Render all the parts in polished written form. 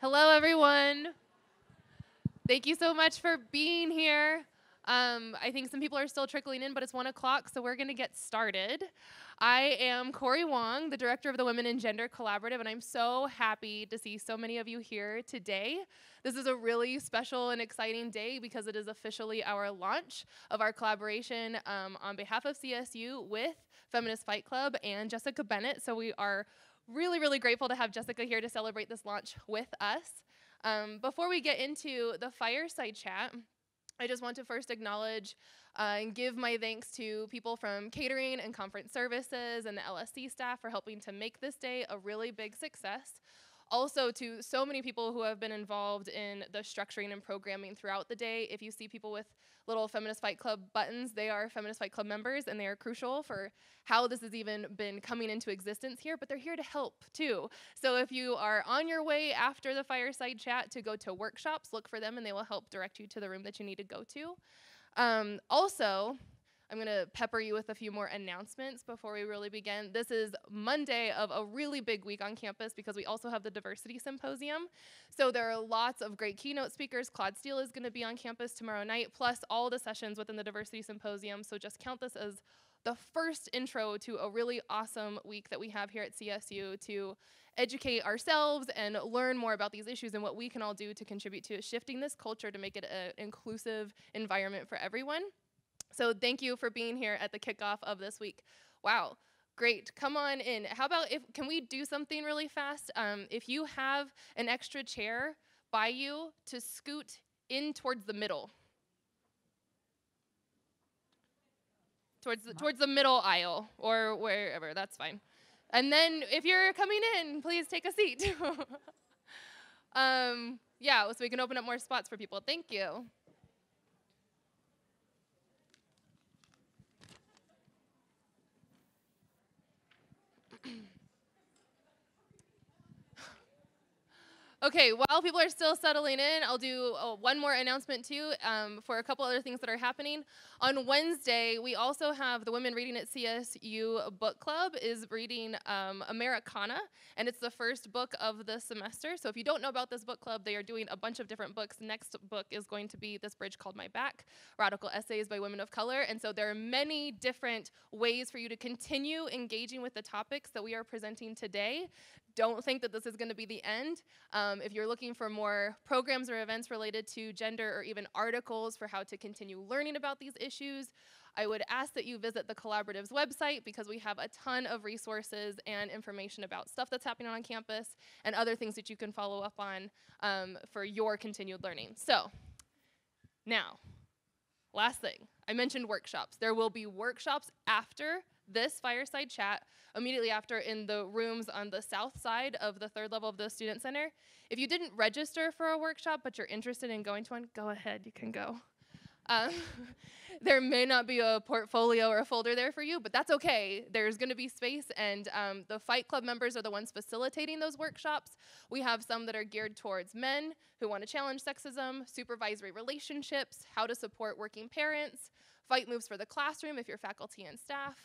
Hello, everyone. Thank you so much for being here. I think some people are still trickling in, but it's 1 o'clock, so we're going to get started. I am Cori Wong, the director of the Women in Gender Collaborative, and I'm so happy to see so many of you here today. This is a really special and exciting day because it is officially our launch of our collaboration on behalf of CSU with Feminist Fight Club and Jessica Bennett. So we are really, really grateful to have Jessica here to celebrate this launch with us. Before we get into the Fireside chat, I just want to first acknowledge and give my thanks to people from catering and conference services and the LSC staff for helping to make this day a really big success. Also to so many people who have been involved in the structuring and programming throughout the day. If you see people with little Feminist Fight Club buttons, they are Feminist Fight Club members, and they are crucial for how this has even been coming into existence here, but they're here to help too. So if you are on your way after the Fireside chat to go to workshops, look for them and they will help direct you to the room that you need to go to. Also, I'm going to pepper you with a few more announcements before we really begin. This is Monday of a really big week on campus because we also have the Diversity Symposium. So there are lots of great keynote speakers. Claude Steele is going to be on campus tomorrow night, plus all the sessions within the Diversity Symposium. So just count this as the first intro to a really awesome week that we have here at CSU to educate ourselves and learn more about these issues and what we can all do to contribute to shifting this culture to make it an inclusive environment for everyone. So thank you for being here at the kickoff of this week. Wow, great, come on in. How about can we do something really fast? If you have an extra chair by you, to scoot in towards the middle. Towards the middle aisle, or wherever, that's fine. And then if you're coming in, please take a seat. Yeah, so we can open up more spots for people. Thank you. Okay, while people are still settling in, I'll do one more announcement too for a couple other things that are happening. On Wednesday, we also have the Women Reading at CSU Book Club is reading Americana, and it's the first book of the semester. So if you don't know about this book club, they are doing a bunch of different books. Next book is going to be This Bridge Called My Back, Radical Essays by Women of Color. And so there are many different ways for you to continue engaging with the topics that we are presenting today. Don't think that this is going to be the end. If you're looking for more programs or events related to gender or even articles for how to continue learning about these issues, I would ask that you visit the Collaborative's website because we have a ton of resources and information about stuff that's happening on campus and other things that you can follow up on for your continued learning. So now, last thing, I mentioned workshops. There will be workshops after this Fireside chat, immediately after in the rooms on the south side of the third level of the Student Center. If you didn't register for a workshop, but you're interested in going to one, go ahead, you can go. There may not be a portfolio or a folder there for you, but that's okay. There's gonna be space, and the Fight Club members are the ones facilitating those workshops. We have some that are geared towards men who wanna challenge sexism, supervisory relationships, how to support working parents, fight moves for the classroom if you're faculty and staff,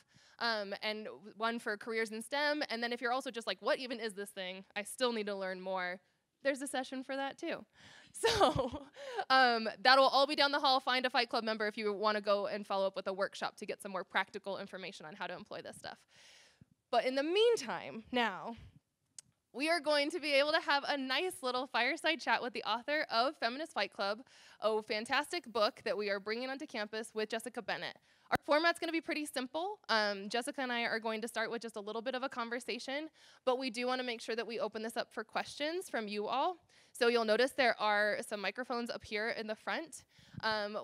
and one for careers in STEM. And then if you're also just like, what even is this thing? I still need to learn more. There's a session for that too. So that'll all be down the hall. Find a Fight Club member if you want to go and follow up with a workshop to get some more practical information on how to employ this stuff. But in the meantime, now, we are going to be able to have a nice little fireside chat with the author of Feminist Fight Club, a fantastic book that we are bringing onto campus with Jessica Bennett. Our format's going to be pretty simple. Jessica and I are going to start with just a little bit of a conversation, but we do want to make sure that we open this up for questions from you all. So you'll notice there are some microphones up here in the front.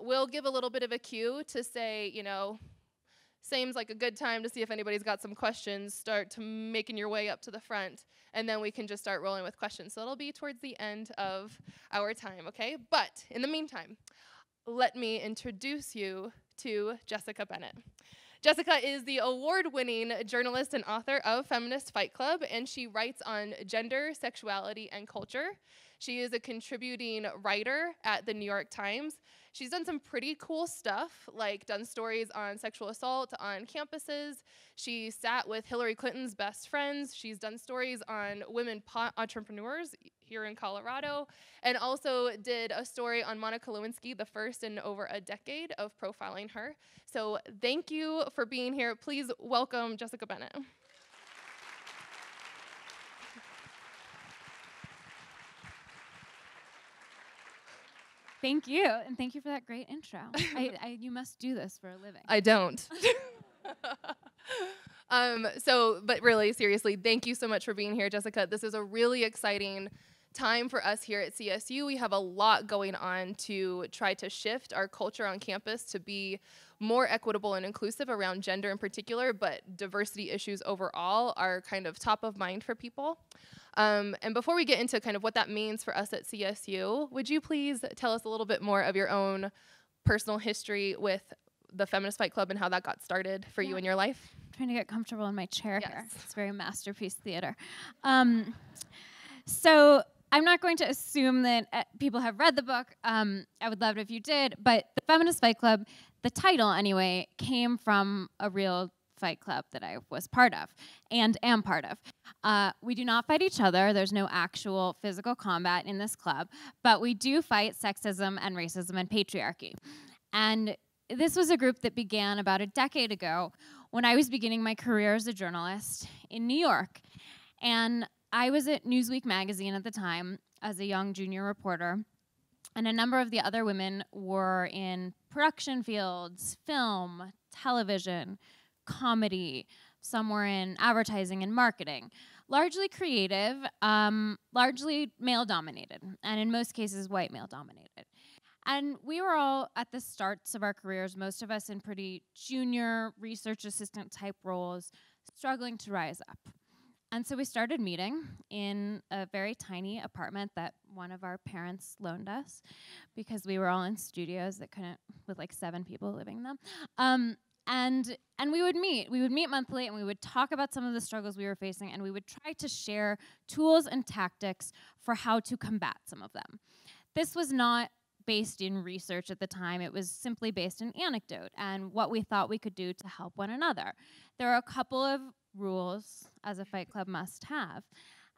We'll give a little bit of a cue to say, you know, seems like a good time to see if anybody's got some questions. Start to making your way up to the front, and then we can just start rolling with questions. So it'll be towards the end of our time, okay? But in the meantime, let me introduce you to Jessica Bennett. Jessica is the award-winning journalist and author of Feminist Fight Club, and she writes on gender, sexuality, and culture. She is a contributing writer at the New York Times. She's done some pretty cool stuff, like done stories on sexual assault on campuses. She sat with Hillary Clinton's best friends. She's done stories on women entrepreneurs here in Colorado, and also did a story on Monica Lewinsky, the first in over a decade of profiling her. So thank you for being here. Please welcome Jessica Bennett. Thank you, and thank you for that great intro. You must do this for a living. I don't. But really, seriously, thank you so much for being here, Jessica. This is a really exciting time for us here at CSU. We have a lot going on to try to shift our culture on campus to be more equitable and inclusive around gender in particular, but diversity issues overall are kind of top of mind for people. And before we get into kind of what that means for us at CSU, would you please tell us a little bit more of your own personal history with the Feminist Fight Club and how that got started for you in your life? I'm trying to get comfortable in my chair here. It's very masterpiece theater. So I'm not going to assume that people have read the book. I would love it if you did. But the Feminist Fight Club, the title anyway, came from a real fight club that I was part of and am part of. We do not fight each other. There's no actual physical combat in this club. But we do fight sexism and racism and patriarchy. And this was a group that began about a decade ago when I was beginning my career as a journalist in New York. And I was at Newsweek magazine at the time as a young junior reporter, and a number of the other women were in production fields, film, television, comedy, some were in advertising and marketing, largely creative, largely male-dominated, and in most cases, white male-dominated. And we were all at the starts of our careers, most of us in pretty junior research assistant type roles, struggling to rise up. And so we started meeting in a very tiny apartment that one of our parents loaned us because we were all in studios that couldn't, with like 7 people living in them. And we would meet. We would meet monthly, and we would talk about some of the struggles we were facing, and we would try to share tools and tactics for how to combat some of them. This was not based in research at the time. It was simply based in anecdote and what we thought we could do to help one another. There are a couple of rules as a fight club must have.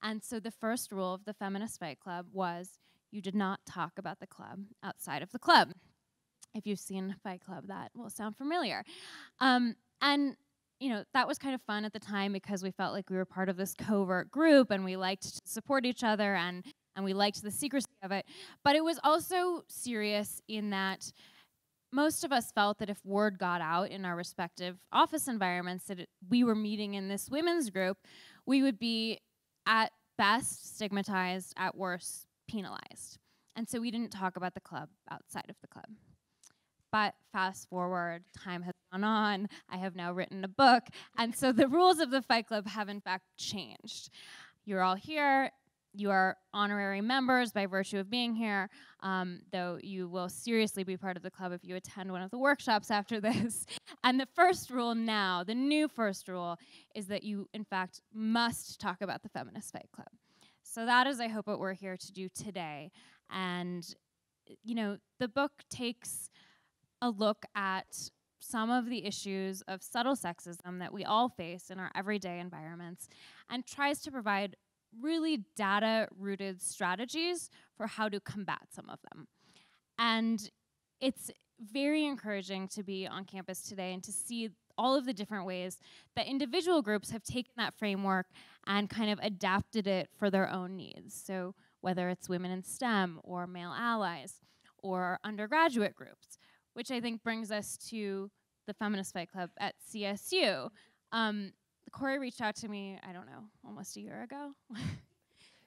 And so the first rule of the Feminist Fight Club was you did not talk about the club outside of the club. If you've seen Fight Club, that will sound familiar. And you know, that was kind of fun at the time because we felt like we were part of this covert group and we liked to support each other and we liked the secrecy of it. But it was also serious in that most of us felt that if word got out in our respective office environments that we were meeting in this women's group, we would be at best stigmatized, at worst penalized. And so we didn't talk about the club outside of the club. But fast forward, time has gone on, I have now written a book, and so the rules of the Fight Club have in fact changed. You're all here. You are honorary members by virtue of being here, though you will seriously be part of the club if you attend one of the workshops after this. And the first rule now, the new first rule, is that you, in fact, must talk about the Feminist Fight Club. So that is, I hope, what we're here to do today. And, you know, the book takes a look at some of the issues of subtle sexism that we all face in our everyday environments and tries to provide really data-rooted strategies for how to combat some of them. And it's very encouraging to be on campus today and to see all of the different ways that individual groups have taken that framework and kind of adapted it for their own needs. So whether it's women in STEM or male allies or undergraduate groups, which I think brings us to the Feminist Fight Club at CSU. Kori reached out to me, I don't know, almost a year ago.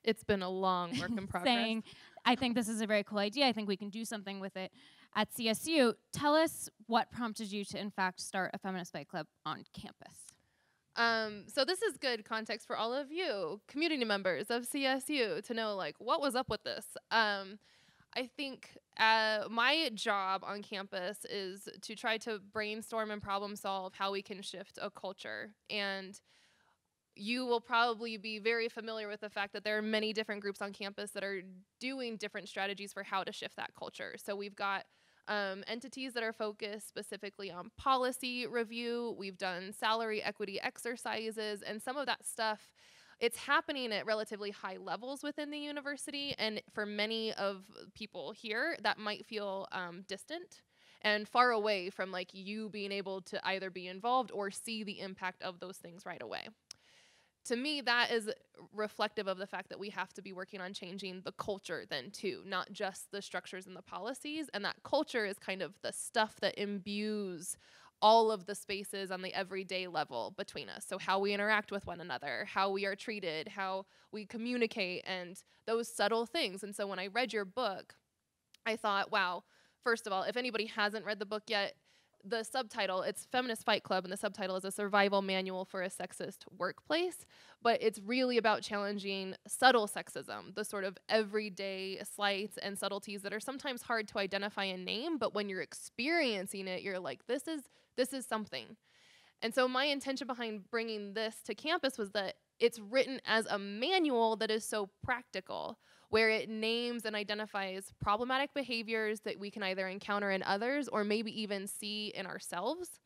It's been a long work in progress. Saying, I think this is a very cool idea. I think we can do something with it at CSU. Tell us what prompted you to, in fact, start a Feminist Fight Club on campus. So this is good context for all of you, community members of CSU, to know, like, what was up with this. I think my job on campus is to try to brainstorm and problem solve how we can shift a culture. And you will probably be very familiar with the fact that there are many different groups on campus that are doing different strategies for how to shift that culture. So we've got entities that are focused specifically on policy review. We've done salary equity exercises, and some of that stuff, it's happening at relatively high levels within the university. And for many of people here, that might feel distant and far away from like you being able to either be involved or see the impact of those things right away. To me, that is reflective of the fact that we have to be working on changing the culture then too, not just the structures and the policies. And that culture is kind of the stuff that imbues all of the spaces on the everyday level between us. So how we interact with one another, how we are treated, how we communicate, and those subtle things. And so when I read your book, I thought, wow, first of all, if anybody hasn't read the book yet, the subtitle, it's Feminist Fight Club, and the subtitle is A Survival Manual for a Sexist Workplace. But it's really about challenging subtle sexism, the sort of everyday slights and subtleties that are sometimes hard to identify and name, but when you're experiencing it, you're like, this is something. And so my intention behind bringing this to campus was that it's written as a manual that is so practical, where it names and identifies problematic behaviors that we can either encounter in others or maybe even see in ourselves,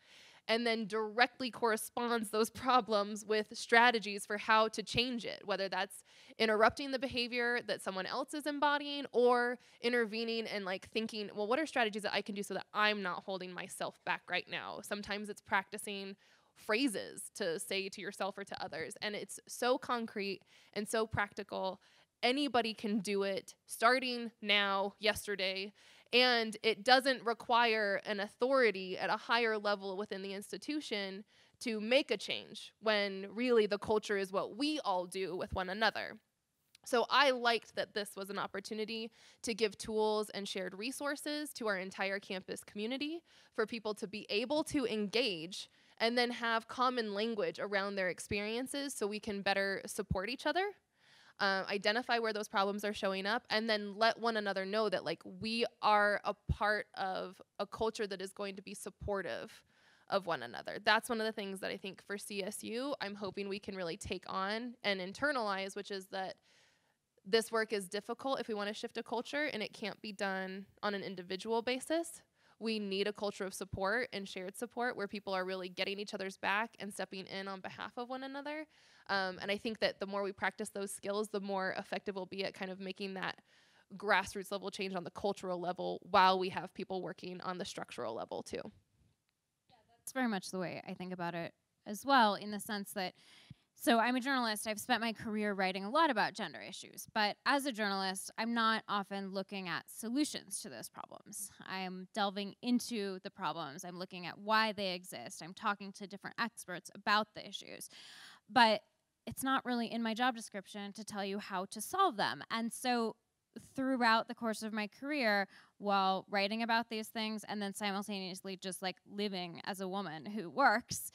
and then directly corresponds those problems with strategies for how to change it, whether that's interrupting the behavior that someone else is embodying or intervening and like thinking, well, what are strategies that I can do so that I'm not holding myself back right now? Sometimes it's practicing phrases to say to yourself or to others, and it's so concrete and so practical. Anybody can do it starting now, yesterday, and it doesn't require an authority at a higher level within the institution to make a change when really the culture is what we all do with one another. So I liked that this was an opportunity to give tools and shared resources to our entire campus community for people to be able to engage and then have common language around their experiences so we can better support each other. Identify where those problems are showing up, and then let one another know that like we are a part of a culture that is going to be supportive of one another. That's one of the things that I think for CSU, I'm hoping we can really take on and internalize, which is that this work is difficult if we want to shift a culture, and it can't be done on an individual basis. We need a culture of support and shared support where people are really getting each other's back and stepping in on behalf of one another. And I think that the more we practice those skills, the more effective we'll be at kind of making that grassroots level change on the cultural level while we have people working on the structural level too. Yeah, that's very much the way I think about it as well, in the sense that, so I'm a journalist. I've spent my career writing a lot about gender issues, but as a journalist, I'm not often looking at solutions to those problems. I'm delving into the problems. I'm looking at why they exist. I'm talking to different experts about the issues, but it's not really in my job description to tell you how to solve them. And so throughout the course of my career, while writing about these things and then simultaneously just like living as a woman who works,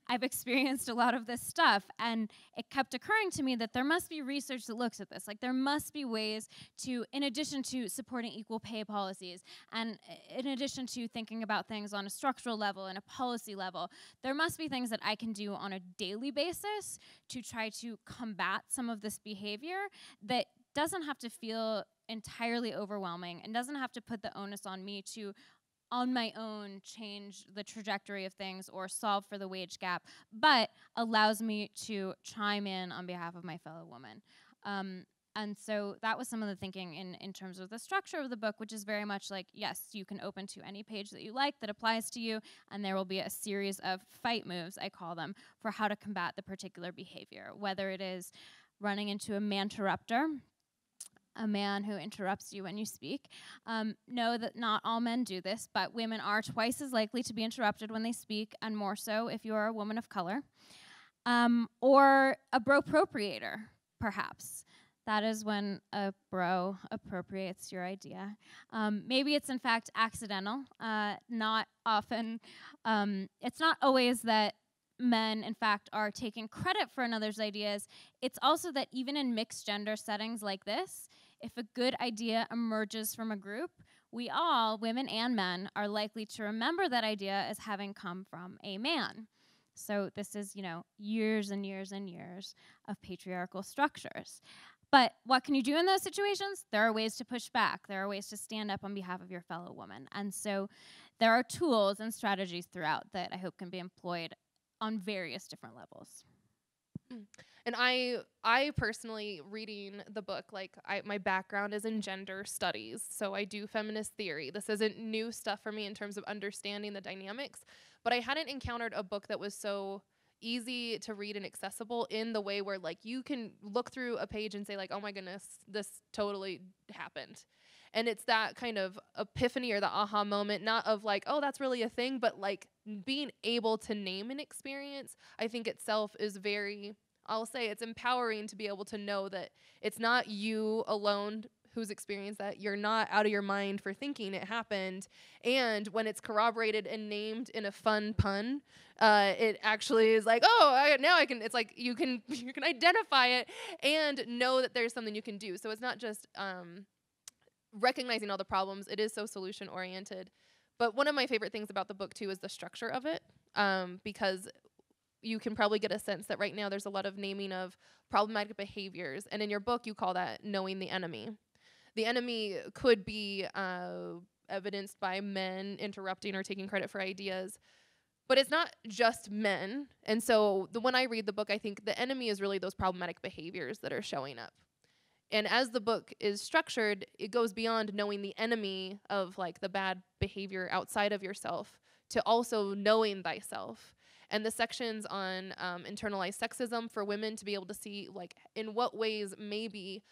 I've experienced a lot of this stuff. And it kept occurring to me that there must be research that looks at this. Like there must be ways to, in addition to supporting equal pay policies, and in addition to thinking about things on a structural level and a policy level, there must be things that I can do on a daily basis to try to combat some of this behavior that doesn't have to feel entirely overwhelming and doesn't have to put the onus on me to, on my own, change the trajectory of things or solve for the wage gap, but allows me to chime in on behalf of my fellow woman. And so that was some of the thinking in terms of the structure of the book, which is very much like, yes, you can open to any page that you like that applies to you, and there will be a series of fight moves, I call them, for how to combat the particular behavior, whether it is running into a man-terrupter, a man who interrupts you when you speak. Know that not all men do this, but women are twice as likely to be interrupted when they speak, and more so if you're a woman of color. Or a bro-appropriator, perhaps. That is when a bro appropriates your idea. Maybe it's in fact accidental, not often. It's not always that men, in fact, are taking credit for another's ideas. It's also that even in mixed gender settings like this, if a good idea emerges from a group, we all, women and men, are likely to remember that idea as having come from a man. So this is, years and years and years of patriarchal structures. But what can you do in those situations? There are ways to push back. There are ways to stand up on behalf of your fellow woman. And so there are tools and strategies throughout that I hope can be employed on various different levels. And I personally, reading the book, like my background is in gender studies, so I do feminist theory. This isn't new stuff for me in terms of understanding the dynamics, but I hadn't encountered a book that was so easy to read and accessible in the way where like you can look through a page and say like, oh my goodness, this totally happened. And it's that kind of epiphany or the aha moment, not of like, oh, that's really a thing, but like being able to name an experience, I think itself is very, I'll say it's empowering to be able to know that it's not you alone who's experienced that. You're not out of your mind for thinking it happened. And when it's corroborated and named in a fun pun, it actually is like, oh, now I can, it's like you can identify it and know that there's something you can do. So it's not just recognizing all the problems. It is so solution oriented. But one of my favorite things about the book too is the structure of it, because you can probably get a sense that right now there's a lot of naming of problematic behaviors. And in your book, you call that knowing the enemy. The enemy could be evidenced by men interrupting or taking credit for ideas, but it's not just men. And so when I read the book, I think the enemy is really those problematic behaviors that are showing up. And as the book is structured, it goes beyond knowing the enemy of like the bad behavior outside of yourself to also knowing thyself. And the sections on internalized sexism for women to be able to see like in what ways maybe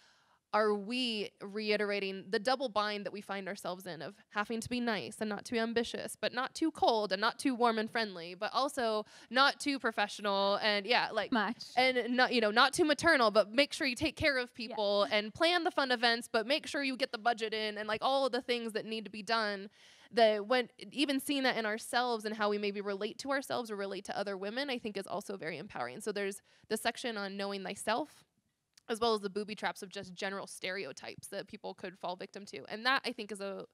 are we reiterating the double bind that we find ourselves in of having to be nice and not too ambitious, but not too cold and not too warm and friendly, but also not too professional and Much. and not, not too maternal, but make sure you take care of people and plan the fun events, but make sure you get the budget in and like all of the things that need to be done. That when even seeing that in ourselves and how we maybe relate to ourselves or relate to other women, I think is also very empowering. So there's the section on knowing thyself, as well as the booby traps of just general stereotypes that people could fall victim to. And that, I think, is a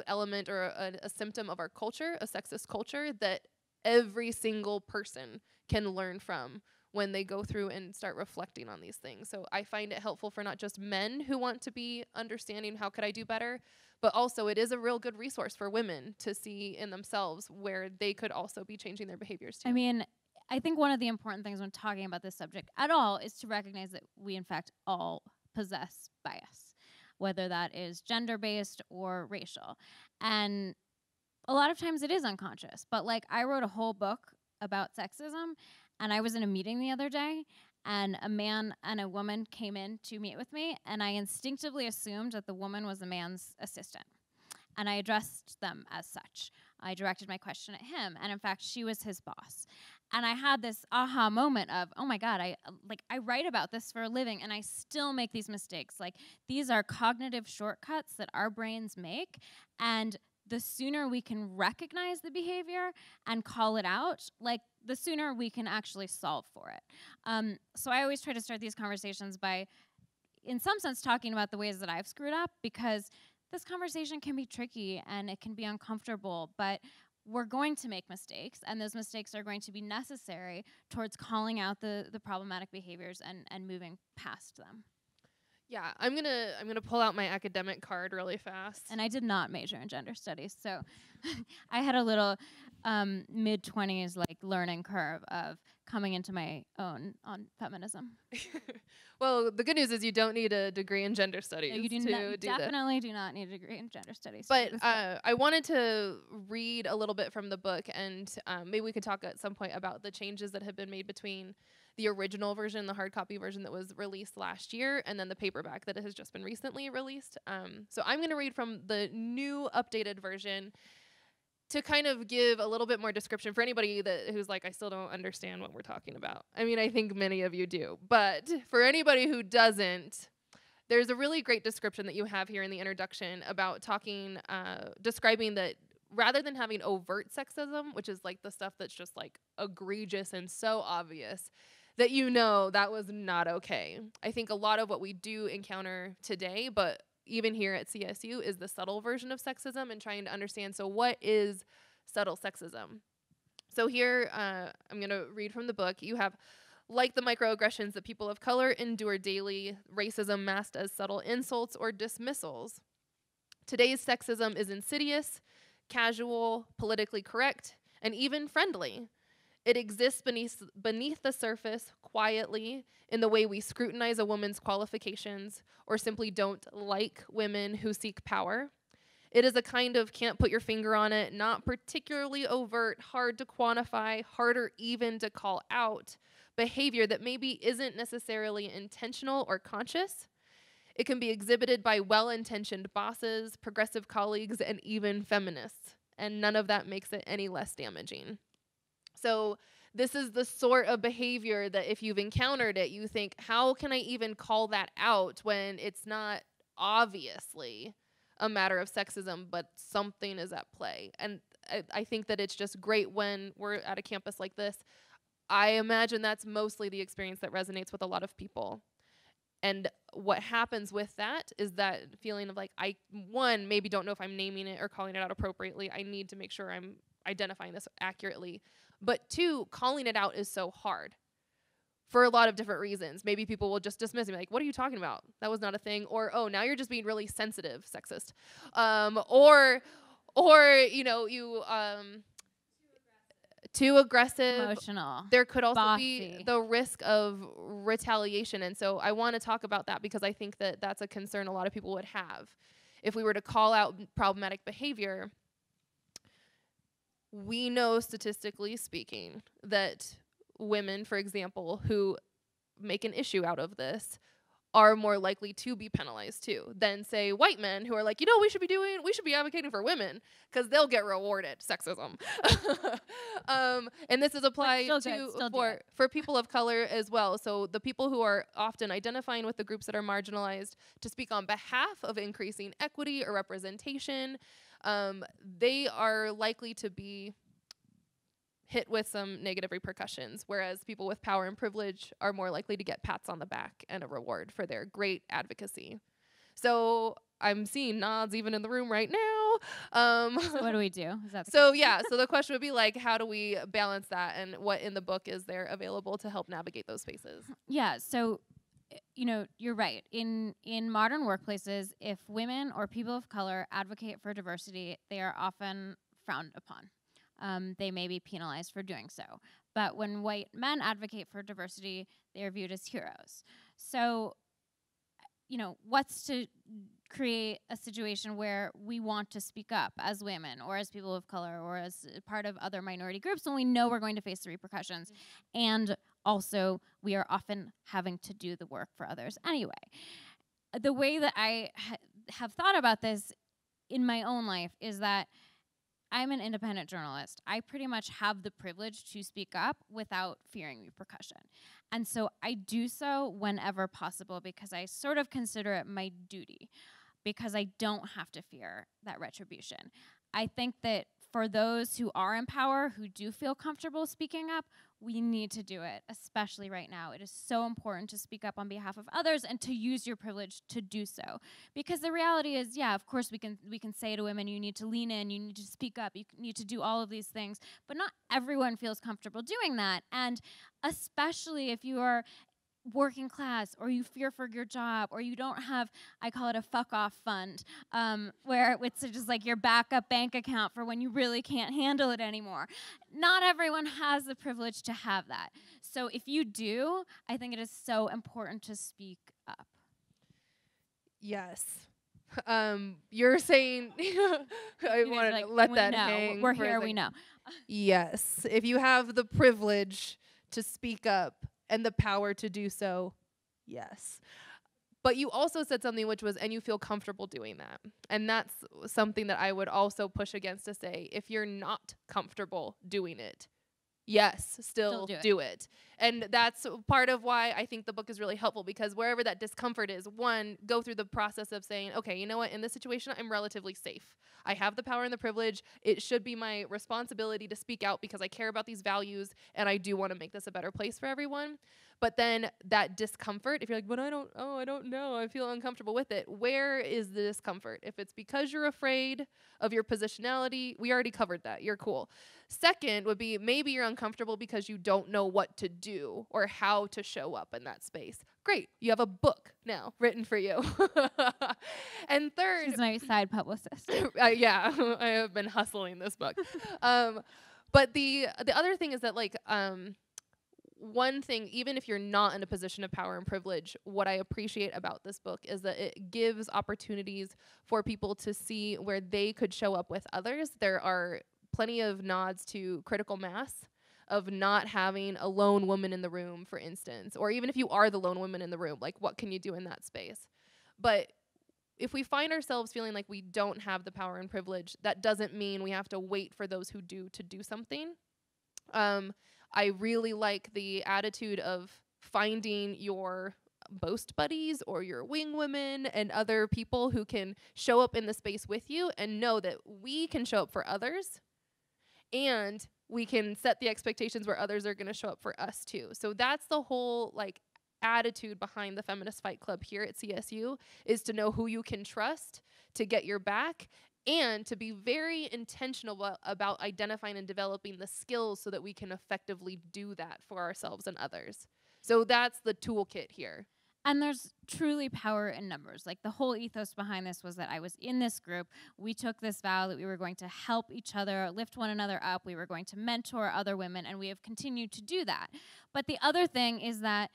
element or a symptom of our culture, a sexist culture, that every single person can learn from when they go through and start reflecting on these things. So I find it helpful for not just men who want to be understanding how could I do better, but also it is a real good resource for women to see in themselves where they could also be changing their behaviors too. I mean, I think one of the important things when talking about this subject at all is to recognize that we, in fact, all possess bias, whether that is gender-based or racial. And a lot of times it is unconscious. But, like, I wrote a whole book about sexism, and I was in a meeting the other day, and a man and a woman came in to meet with me, and I instinctively assumed that the woman was the man's assistant. And I addressed them as such. I directed my question at him, and in fact, she was his boss. And I had this aha moment of, oh my God, I write about this for a living, and I still make these mistakes. Like, these are cognitive shortcuts that our brains make, and the sooner we can recognize the behavior and call it out, like, the sooner we can actually solve for it. So I always try to start these conversations by, in some sense, talking about the ways that I've screwed up, because this conversation can be tricky and it can be uncomfortable, but we're going to make mistakes, and those mistakes are going to be necessary towards calling out the problematic behaviors and moving past them. Yeah, I'm gonna pull out my academic card really fast. And I did not major in gender studies, so I had a little mid-20s like learning curve of coming into my own on feminism. Well, the good news is you don't need a degree in gender studies. You definitely do not need a degree in gender studies. But I wanted to read a little bit from the book, and maybe we could talk at some point about the changes that have been made between the original version, the hard copy version that was released last year, and then the paperback that has just been recently released. So I'm going to read from the new updated version to kind of give a little bit more description for anybody who's like, I still don't understand what we're talking about. I mean, I think many of you do. But for anybody who doesn't, there's a really great description that you have here in the introduction about describing that rather than having overt sexism, which is like the stuff that's just like egregious and so obvious, that that was not okay. I think a lot of what we do encounter today, but even here at CSU, is the subtle version of sexism and trying to understand, so what is subtle sexism? So here, I'm going to read from the book. You have Like the microaggressions that people of color endure daily, racism masked as subtle insults or dismissals. Today's sexism is insidious, casual, politically correct, and even friendly. It exists beneath the surface, quietly, in the way we scrutinize a woman's qualifications or simply don't like women who seek power. It is a kind of can't put your finger on it, not particularly overt, hard to quantify, harder even to call out behavior that maybe isn't necessarily intentional or conscious. It can be exhibited by well-intentioned bosses, progressive colleagues, and even feminists. And none of that makes it any less damaging. So this is the sort of behavior that if you've encountered it, you think, how can I even call that out when it's not obviously a matter of sexism, but something is at play? And I think that it's just great when we're at a campus like this. I imagine that's mostly the experience that resonates with a lot of people. And what happens with that is that feeling of like, I, one, maybe don't know if I'm naming it or calling it out appropriately. I need to make sure I'm identifying this accurately. But two, calling it out is so hard for a lot of different reasons. Maybe people will just dismiss me, like, what are you talking about? That was not a thing. Or, oh, now you're just being really sensitive, sexist. Or you know, you... too aggressive, emotional. There could also bossy. be the risk of retaliation. And so I want to talk about that because I think that that's a concern a lot of people would have. If we were to call out problematic behavior, we know statistically speaking that women, for example, who make an issue out of this are more likely to be penalized too than, say, white men who are like, you know, we should be advocating for women because they'll get rewarded. Sexism. And this is applied for people of color as well. So the people who are often identifying with the groups that are marginalized to speak on behalf of increasing equity or representation, they are likely to be hit with some negative repercussions, whereas people with power and privilege are more likely to get pats on the back and a reward for their great advocacy. So I'm seeing nods even in the room right now. So what do we do? Is that so yeah, so the question would be like, how do we balance that, and what in the book is there available to help navigate those spaces? Yeah, so you know, you're right. In modern workplaces, if women or people of color advocate for diversity, they are often frowned upon. They may be penalized for doing so. But when white men advocate for diversity, they are viewed as heroes. So, you know, what's to create a situation where we want to speak up as women or as people of color or as part of other minority groups when we know we're going to face the repercussions? Mm-hmm. And also, we are often having to do the work for others anyway. The way that I have thought about this in my own life is that I'm an independent journalist. I pretty much have the privilege to speak up without fearing repercussion. And so I do so whenever possible because I sort of consider it my duty, because I don't have to fear that retribution. I think that for those who are in power, who do feel comfortable speaking up, we need to do it, especially right now. It is so important to speak up on behalf of others and to use your privilege to do so. Because the reality is, yeah, of course we can say to women, you need to lean in, you need to speak up, you need to do all of these things, but not everyone feels comfortable doing that. And especially if you are working class, or you fear for your job, or you don't have, I call it a fuck off fund, where it's just like your backup bank account for when you really can't handle it anymore. Not everyone has the privilege to have that. So if you do, I think it is so important to speak up. Yes. You're saying, I want to let that hang. We're here, we know. Yes. If you have the privilege to speak up and the power to do so, yes. But you also said something which was, and you feel comfortable doing that. And that's something that I would also push against, to say, if you're not comfortable doing it, yes, still do it. And that's part of why I think the book is really helpful, because wherever that discomfort is, one, go through the process of saying, okay, you know what, in this situation, I'm relatively safe. I have the power and the privilege. It should be my responsibility to speak out because I care about these values and I do want to make this a better place for everyone. But then that discomfort, if you're like, but I don't know, I feel uncomfortable with it. Where is the discomfort? If it's because you're afraid of your positionality, we already covered that. You're cool. Second would be maybe you're uncomfortable because you don't know what to do or how to show up in that space. Great, you have a book now written for you. And third, She's my side publicist. yeah, I have been hustling this book. But the other thing is that like one thing, even if you're not in a position of power and privilege, what I appreciate about this book is that it gives opportunities for people to see where they could show up with others. There are plenty of nods to critical mass of not having a lone woman in the room, for instance, or even if you are the lone woman in the room, like what can you do in that space? But if we find ourselves feeling like we don't have the power and privilege, that doesn't mean we have to wait for those who do to do something. I really like the attitude of finding your boast buddies or your wing women and other people who can show up in the space with you and know that we can show up for others and we can set the expectations where others are going to show up for us too. So that's the whole like attitude behind the Feminist Fight Club here at CSU, is to know who you can trust to get your back and to be very intentional about identifying and developing the skills so that we can effectively do that for ourselves and others. So that's the toolkit here. And there's truly power in numbers. Like the whole ethos behind this was that I was in this group. We took this vow that we were going to help each other, lift one another up. We were going to mentor other women, and we have continued to do that. But the other thing is that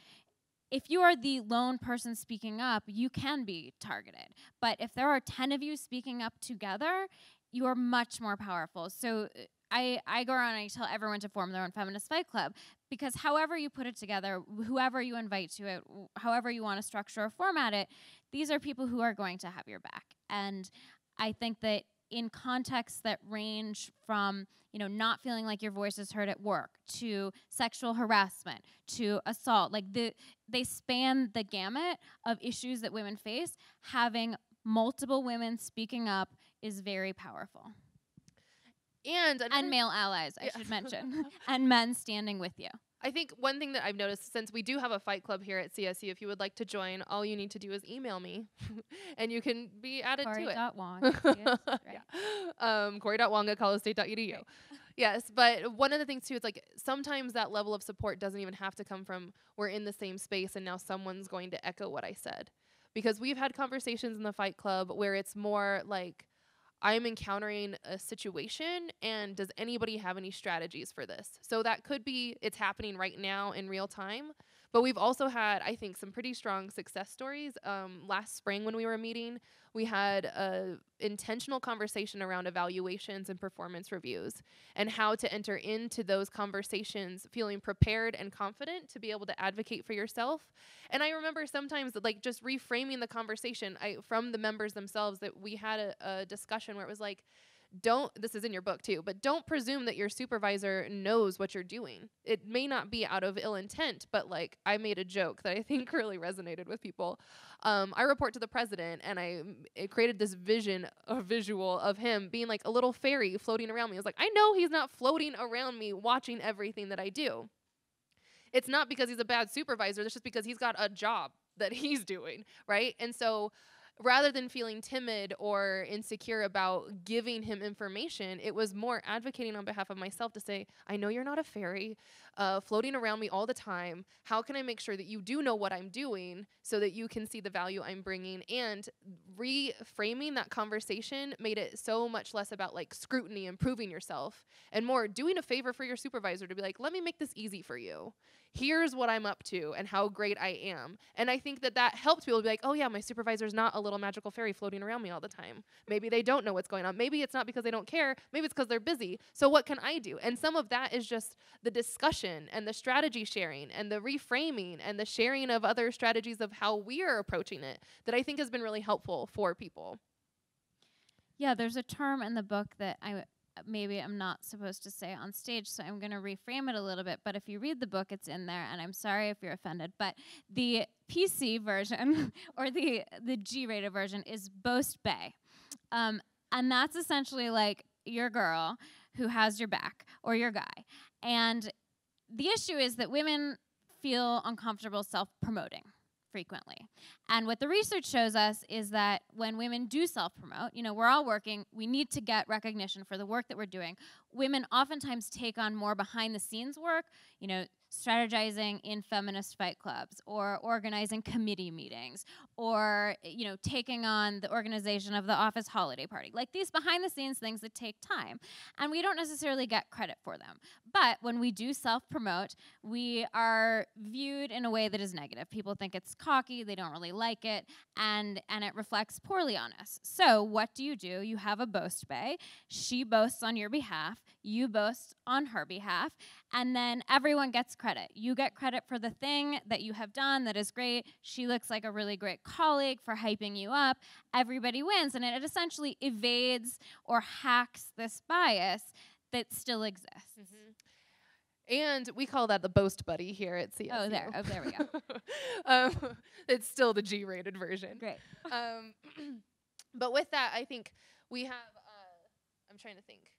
if you are the lone person speaking up, you can be targeted. But if there are 10 of you speaking up together, you are much more powerful. So I go around and I tell everyone to form their own Feminist Fight Club, because however you put it together, whoever you invite to it, however you want to structure or format it, these are people who are going to have your back. And I think that in contexts that range from, you know, not feeling like your voice is heard at work to sexual harassment to assault, like they span the gamut of issues that women face. Having multiple women speaking up is very powerful. And male allies, I should mention, and men standing with you. I think one thing that I've noticed, since we do have a fight club here at CSU, if you would like to join, all you need to do is email me, and you can be added to it. Cori.Wong. Yes, right. Yeah. Cori.Wong@colostate.edu. Right. Yes, but one of the things too is like sometimes that level of support doesn't even have to come from we're in the same space and now someone's going to echo what I said, because we've had conversations in the fight club where it's more like, I'm encountering a situation, and does anybody have any strategies for this? So that could be it's happening right now in real time, but we've also had, I think, some pretty strong success stories. Last spring when we were meeting, we had a intentional conversation around evaluations and performance reviews and how to enter into those conversations feeling prepared and confident to be able to advocate for yourself. And I remember sometimes like just reframing the conversation from the members themselves, that we had a discussion where it was like, this is in your book too, but don't presume that your supervisor knows what you're doing. It may not be out of ill intent, but like I made a joke that I think really resonated with people. I report to the president, and it created this visual of him being like a little fairy floating around me. I was like, I know he's not floating around me watching everything that I do. It's not because he's a bad supervisor. It's just because he's got a job that he's doing, right? And so rather than feeling timid or insecure about giving him information, it was more advocating on behalf of myself to say, I know you're not a fairy floating around me all the time. How can I make sure that you do know what I'm doing so that you can see the value I'm bringing? And reframing that conversation made it so much less about like scrutiny and proving yourself, and more doing a favor for your supervisor to be like, let me make this easy for you. Here's what I'm up to and how great I am. And I think that helps people be like, oh yeah, my supervisor's not a little magical fairy floating around me all the time. Maybe they don't know what's going on. Maybe it's not because they don't care. Maybe it's because they're busy. So what can I do? And some of that is just the discussion and the strategy sharing and the reframing and the sharing of other strategies of how we are approaching it that I think has been really helpful for people. Yeah, there's a term in the book that maybe I'm not supposed to say on stage, so I'm going to reframe it a little bit. But if you read the book, it's in there, and I'm sorry if you're offended. But the PC version or the G-rated version is boast bae. And that's essentially like your girl who has your back, or your guy. And the issue is that women feel uncomfortable self-promoting. frequently. And what the research shows us is that when women do self-promote, we're all working, we need to get recognition for the work that we're doing. Women oftentimes take on more behind-the-scenes work, strategizing in feminist fight clubs, or organizing committee meetings, or taking on the organization of the office holiday party. Like these behind-the-scenes things that take time, and we don't necessarily get credit for them. But when we do self-promote, we are viewed in a way that is negative. People think it's cocky, they don't really like it, and it reflects poorly on us. So what do? You have a boast bae. She boasts on your behalf, you boast on her behalf, and then everyone gets credit. You get credit for the thing that you have done that is great. She looks like a really great colleague for hyping you up. Everybody wins, and it essentially evades or hacks this bias that still exists. Mm-hmm. And we call that the boast buddy here at CSU. Oh, there we go. It's still the G-rated version. Great. But with that, I think we have, I'm trying to think,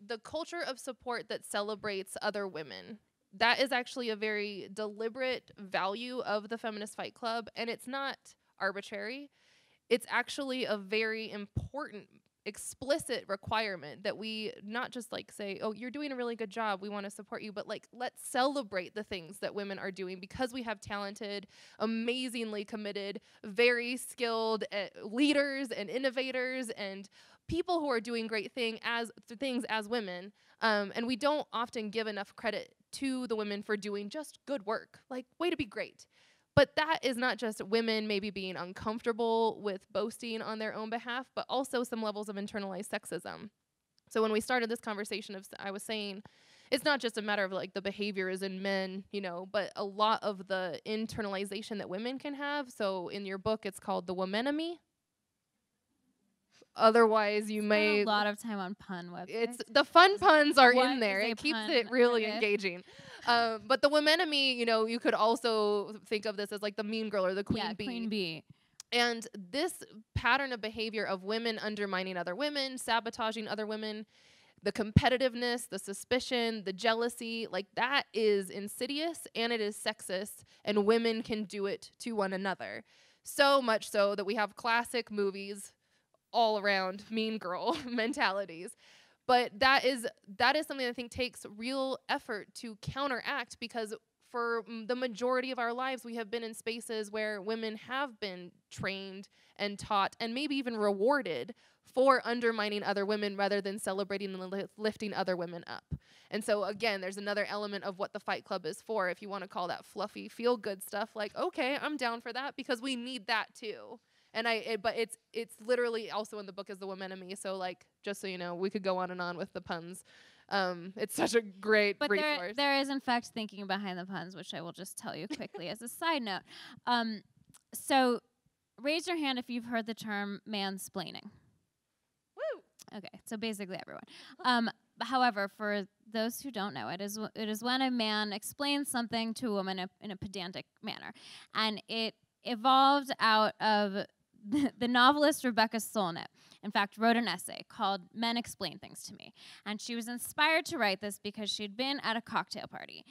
the culture of support that celebrates other women. That is actually a very deliberate value of the Feminist Fight Club, and it's not arbitrary. It's actually a very important explicit requirement that we not just say, oh, you're doing a really good job, we want to support you, but let's celebrate the things that women are doing, because we have talented, amazingly committed, very skilled leaders and innovators and people who are doing great things as women, and we don't often give enough credit to the women for doing just good work. Way to be great. But that is not just women maybe being uncomfortable with boasting on their own behalf, but also some levels of internalized sexism. So when we started this conversation, I was saying it's not just a matter of the behaviors in men, but a lot of the internalization that women can have. So in your book, it's called the womanemy. Otherwise, you may... a lot of time on pun websites. The fun puns are What in there. is a It keeps pun it really artist? engaging. But the womanemy, you could also think of this as the mean girl or the queen bee. Queen bee. And this pattern of behavior of women undermining other women, sabotaging other women, the competitiveness, the suspicion, the jealousy, that is insidious and it is sexist, and women can do it to one another. So much so that we have classic movies all around mean girl mentalities. But that is something I think takes real effort to counteract, because for the majority of our lives, we have been in spaces where women have been trained and taught and maybe even rewarded for undermining other women rather than celebrating and lifting other women up. And so again, there's another element of what the Fight Club is for. If you want to call that fluffy, feel-good stuff, okay, I'm down for that, because we need that too. And but it's literally also in the book as the womanemy. So just so you know, we could go on and on with the puns. It's such a great resource. There is in fact thinking behind the puns, which I will just tell you quickly as a side note. So raise your hand if you've heard the term mansplaining. Woo! Okay, so basically everyone. However, for those who don't know, it is when a man explains something to a woman in a pedantic manner, and it evolved out of the novelist Rebecca Solnit, in fact, wrote an essay called Men Explain Things to Me. And she was inspired to write this because she'd been at a cocktail party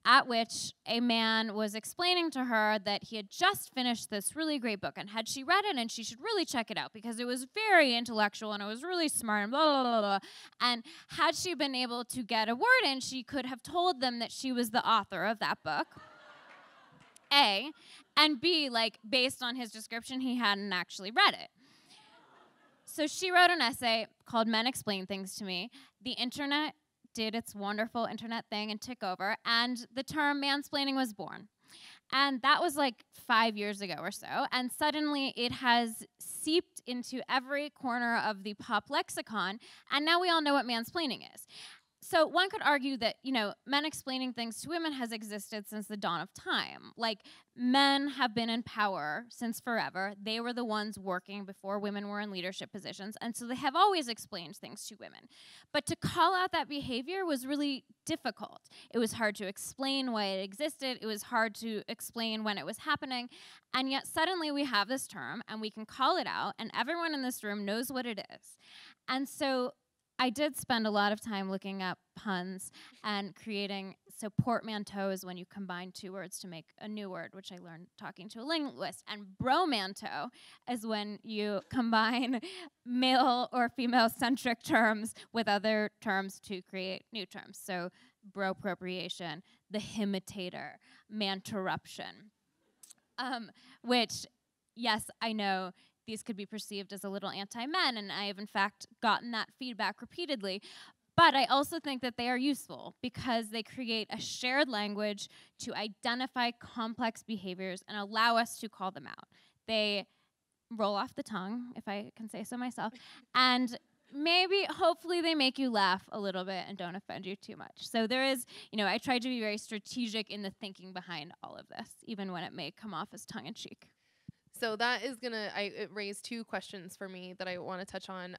at which a man was explaining to her that he had just finished this really great book, and had she read it, and she should really check it out because it was very intellectual and it was really smart and blah, blah, blah, blah. And had she been able to get a word in, she could have told them that she was the author of that book. A, and B, based on his description, he hadn't actually read it. So she wrote an essay called Men Explain Things to Me. The internet did its wonderful internet thing and took over, and the term mansplaining was born. And that was 5 years ago or so, and suddenly it has seeped into every corner of the pop lexicon, and now we all know what mansplaining is. So one could argue that, men explaining things to women has existed since the dawn of time. Men have been in power since forever. They were the ones working before women were in leadership positions, and so they have always explained things to women. But to call out that behavior was really difficult. It was hard to explain why it existed. It was hard to explain when it was happening. And yet suddenly we have this term, and we can call it out, and everyone in this room knows what it is. And so I did spend a lot of time looking up puns and creating So portmanteau is when you combine two words to make a new word, which I learned talking to a linguist. And bromanteau is when you combine male or female-centric terms with other terms to create new terms. So broappropriation, the himitator, manterruption, which, yes, I know these could be perceived as a little anti-men, and I have, in fact, gotten that feedback repeatedly. But I also think that they are useful because they create a shared language to identify complex behaviors and allow us to call them out. They roll off the tongue, if I can say so myself, and maybe, hopefully, they make you laugh a little bit and don't offend you too much. So there is, I try to be very strategic in the thinking behind all of this, even when it may come off as tongue-in-cheek. So that is it raised two questions for me that I want to touch on.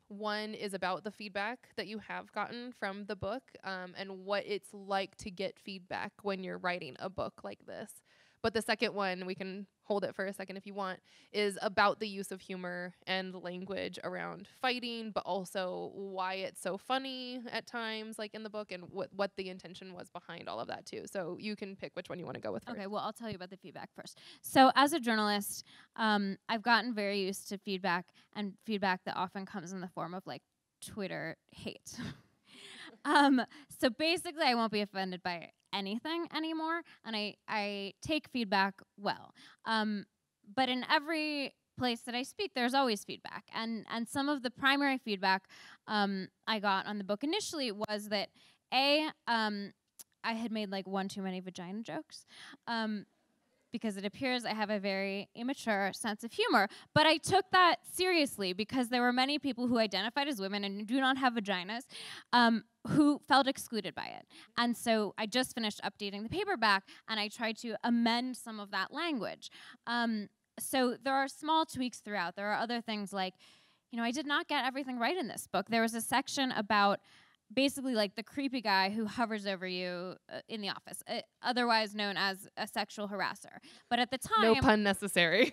One is about the feedback that you have gotten from the book, and what it's like to get feedback when you're writing a book like this. But the second one, we can hold it for a second if you want, is about the use of humor and language around fighting, but also why it's so funny at times, like in the book, and what the intention was behind all of that too. So you can pick which one you want to go with first. Okay, well, I'll tell you about the feedback first. So as a journalist, I've gotten very used to feedback, and feedback that often comes in the form of like Twitter hate. So basically, I won't be offended by anything anymore, and I take feedback well. But in every place that I speak, there's always feedback. And some of the primary feedback I got on the book initially was that, I had made like one too many vagina jokes. Because it appears I have a very immature sense of humor. But I took that seriously because there were many people who identified as women and do not have vaginas who felt excluded by it. And so I just finished updating the paperback, and I tried to amend some of that language. So there are small tweaks throughout. There are other things like, I did not get everything right in this book. There was a section about basically like the creepy guy who hovers over you in the office, otherwise known as a sexual harasser. But at the time— No pun necessary.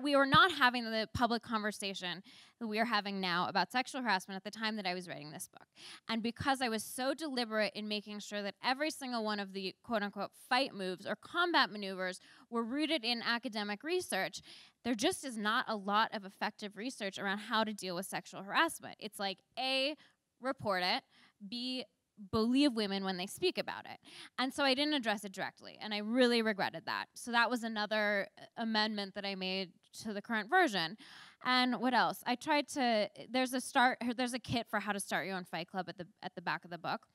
We were not having the public conversation that we are having now about sexual harassment at the time that I was writing this book. And because I was so deliberate in making sure that every single one of the quote-unquote fight moves or combat maneuvers were rooted in academic research, there just is not a lot of effective research around how to deal with sexual harassment. It's like, A, report it, B, believe women when they speak about it. And so I didn't address it directly, and I really regretted that. So that was another amendment that I made to the current version. And what else? I tried to— there's a kit for how to start your own fight club at the back of the book.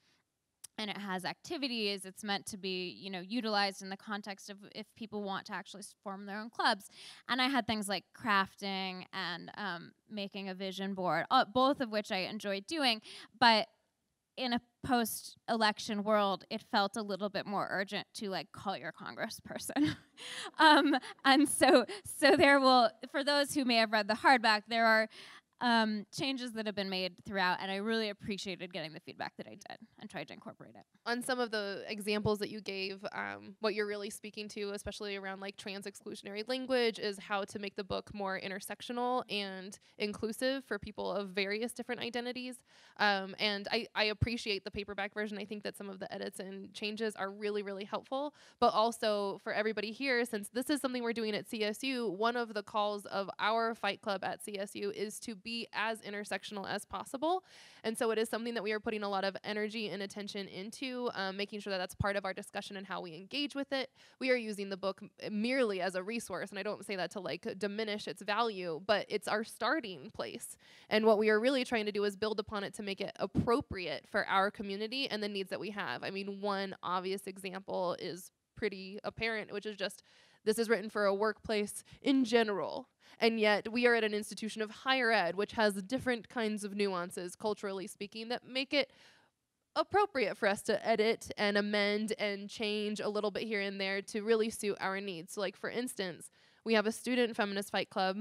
And it has activities. It's meant to be, utilized in the context of if people want to actually form their own clubs. And I had things like crafting and making a vision board, both of which I enjoyed doing. But in a post-election world, it felt a little bit more urgent to like call your congressperson. And so there will, for those who may have read the hardback, there are changes that have been made throughout, and I really appreciated getting the feedback that I did and tried to incorporate it. On some of the examples that you gave, what you're really speaking to, especially around like trans exclusionary language, is how to make the book more intersectional and inclusive for people of various different identities. And I appreciate the paperback version. I think that some of the edits and changes are really, really helpful. But also for everybody here, since this is something we're doing at CSU, one of the calls of our fight club at CSU is to be as intersectional as possible. And so it is something that we are putting a lot of energy and attention into, making sure that that's part of our discussion and how we engage with it. We are using the book merely as a resource, and I don't say that to like diminish its value, but it's our starting place. And what we are really trying to do is build upon it to make it appropriate for our community and the needs that we have. I mean, one obvious example is pretty apparent, which is just this is written for a workplace in general. And yet we are at an institution of higher ed, which has different kinds of nuances, culturally speaking, that make it appropriate for us to edit and amend and change a little bit here and there to really suit our needs. So like, for instance, we have a student feminist fight club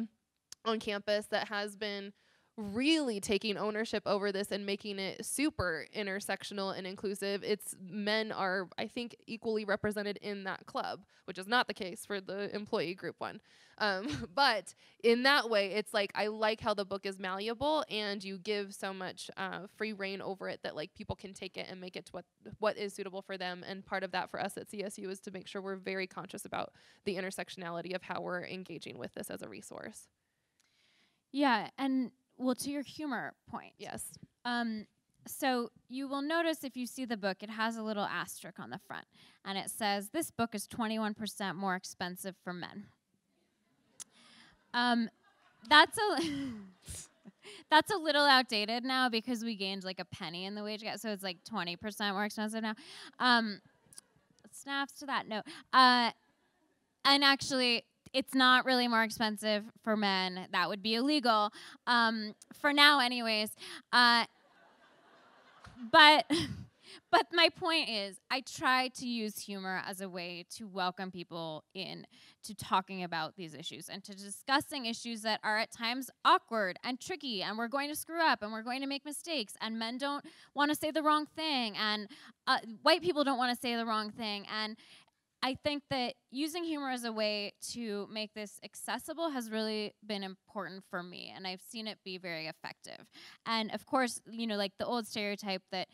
on campus that has been really taking ownership over this and making it super intersectional and inclusive. It's men are, I think, equally represented in that club, which is not the case for the employee group one. But in that way, it's like, I like how the book is malleable and you give so much free reign over it that like people can take it and make it to what is suitable for them. And part of that for us at CSU is to make sure we're very conscious about the intersectionality of how we're engaging with this as a resource. Yeah, and well, to your humor point. Yes. So you will notice if you see the book, it has a little asterisk on the front, and it says, this book is 21% more expensive for men. That's that's a little outdated now because we gained like a penny in the wage gap, so it's like 20% more expensive now. Snaps to that note. And actually, it's not really more expensive for men. That would be illegal, for now anyways. But my point is, I try to use humor as a way to welcome people in to talking about these issues and to discussing issues that are at times awkward and tricky, and we're going to screw up and we're going to make mistakes, and men don't want to say the wrong thing, and white people don't want to say the wrong thing. And I think that using humor as a way to make this accessible has really been important for me, and I've seen it be very effective. And of course, you know, like the old stereotype that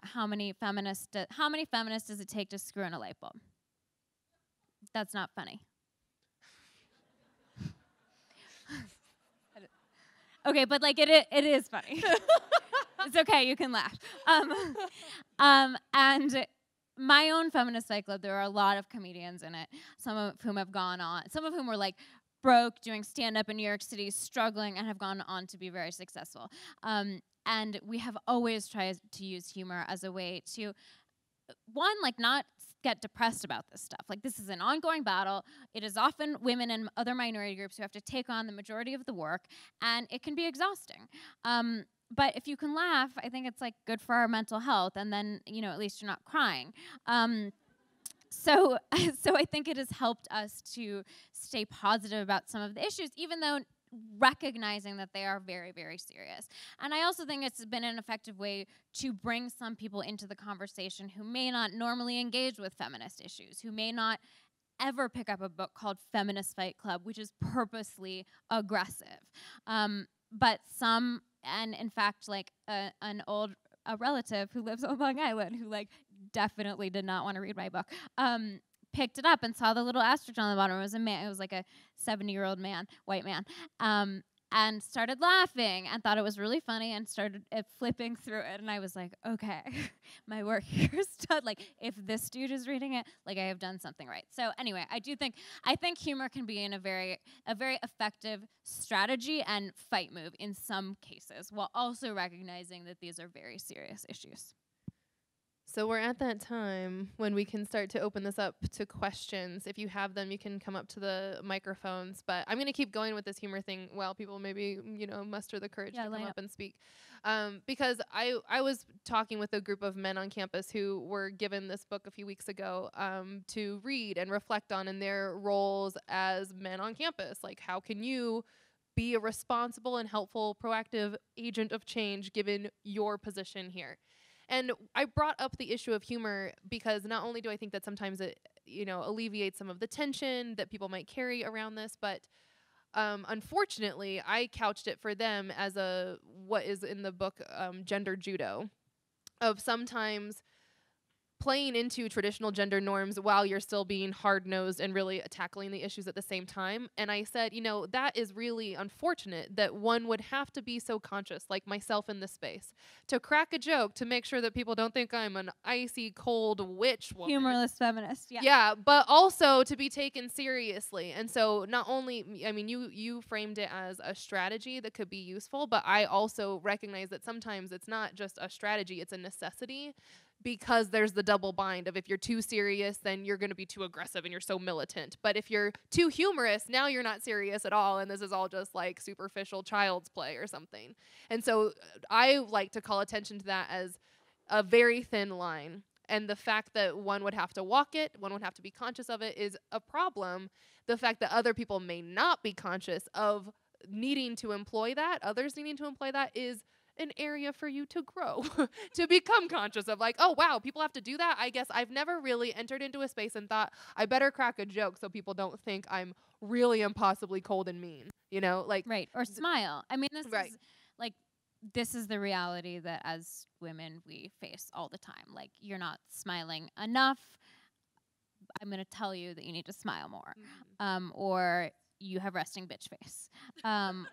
how many feminists does it take to screw in a light bulb? That's not funny. Okay, but like it is funny. It's okay, you can laugh. And my own Feminist Fight Club, there are a lot of comedians in it, some of whom have gone on, some of whom were like broke, doing stand-up in New York City, struggling, and have gone on to be very successful. And we have always tried to use humor as a way to, one, like not get depressed about this stuff. Like, this is an ongoing battle. It is often women and other minority groups who have to take on the majority of the work, and it can be exhausting. But if you can laugh, I think it's like good for our mental health, and then, you know, at least you're not crying. So I think it has helped us to stay positive about some of the issues, even though recognizing that they are very, very serious. And I also think it's been an effective way to bring some people into the conversation who may not normally engage with feminist issues, who may not ever pick up a book called Feminist Fight Club, which is purposely aggressive. But some, and in fact, like a relative who lives on Long Island, who like definitely did not want to read my book, picked it up and saw the little asterisk on the bottom. It was a man. It was like a 70-year-old man, white man, and started laughing and thought it was really funny and started flipping through it. And I was like, okay, my work here is done. Like, if this dude is reading it, like, I have done something right. So anyway, I think humor can be a very effective strategy and fight move in some cases, while also recognizing that these are very serious issues. So we're at that time when we can start to open this up to questions. If you have them, you can come up to the microphones. But I'm going to keep going with this humor thing while people maybe, you know, muster the courage to come up and speak. Because I was talking with a group of men on campus who were given this book a few weeks ago to read and reflect on in their roles as men on campus. Like, how can you be a responsible and helpful, proactive agent of change given your position here? And I brought up the issue of humor because not only do I think that sometimes it, you know, alleviates some of the tension that people might carry around this, but unfortunately, I couched it for them as what is in the book, gender judo, of sometimes playing into traditional gender norms while you're still being hard-nosed and really tackling the issues at the same time. And I said, you know, that is really unfortunate that one would have to be so conscious, like myself in this space, to crack a joke to make sure that people don't think I'm an icy, cold witch woman. Humorless feminist, yeah. Yeah, but also to be taken seriously. And so not only, I mean, you framed it as a strategy that could be useful, but I also recognize that sometimes it's not just a strategy, it's a necessity. Because there's the double bind of if you're too serious, then you're going to be too aggressive and you're so militant. But if you're too humorous, now you're not serious at all, and this is all just like superficial child's play or something. And so I like to call attention to that as a very thin line. And the fact that one would have to walk it, one would have to be conscious of it is a problem. The fact that other people may not be conscious of needing to employ that, others needing to employ that, is an area for you to grow, to become conscious of, like, oh, wow, people have to do that. I guess I've never really entered into a space and thought, I better crack a joke so people don't think I'm really impossibly cold and mean, you know? Like, Right. Or smile. I mean, this right. is like, this is the reality that as women we face all the time. Like, you're not smiling enough. I'm going to tell you that you need to smile more. Or you have resting bitch face.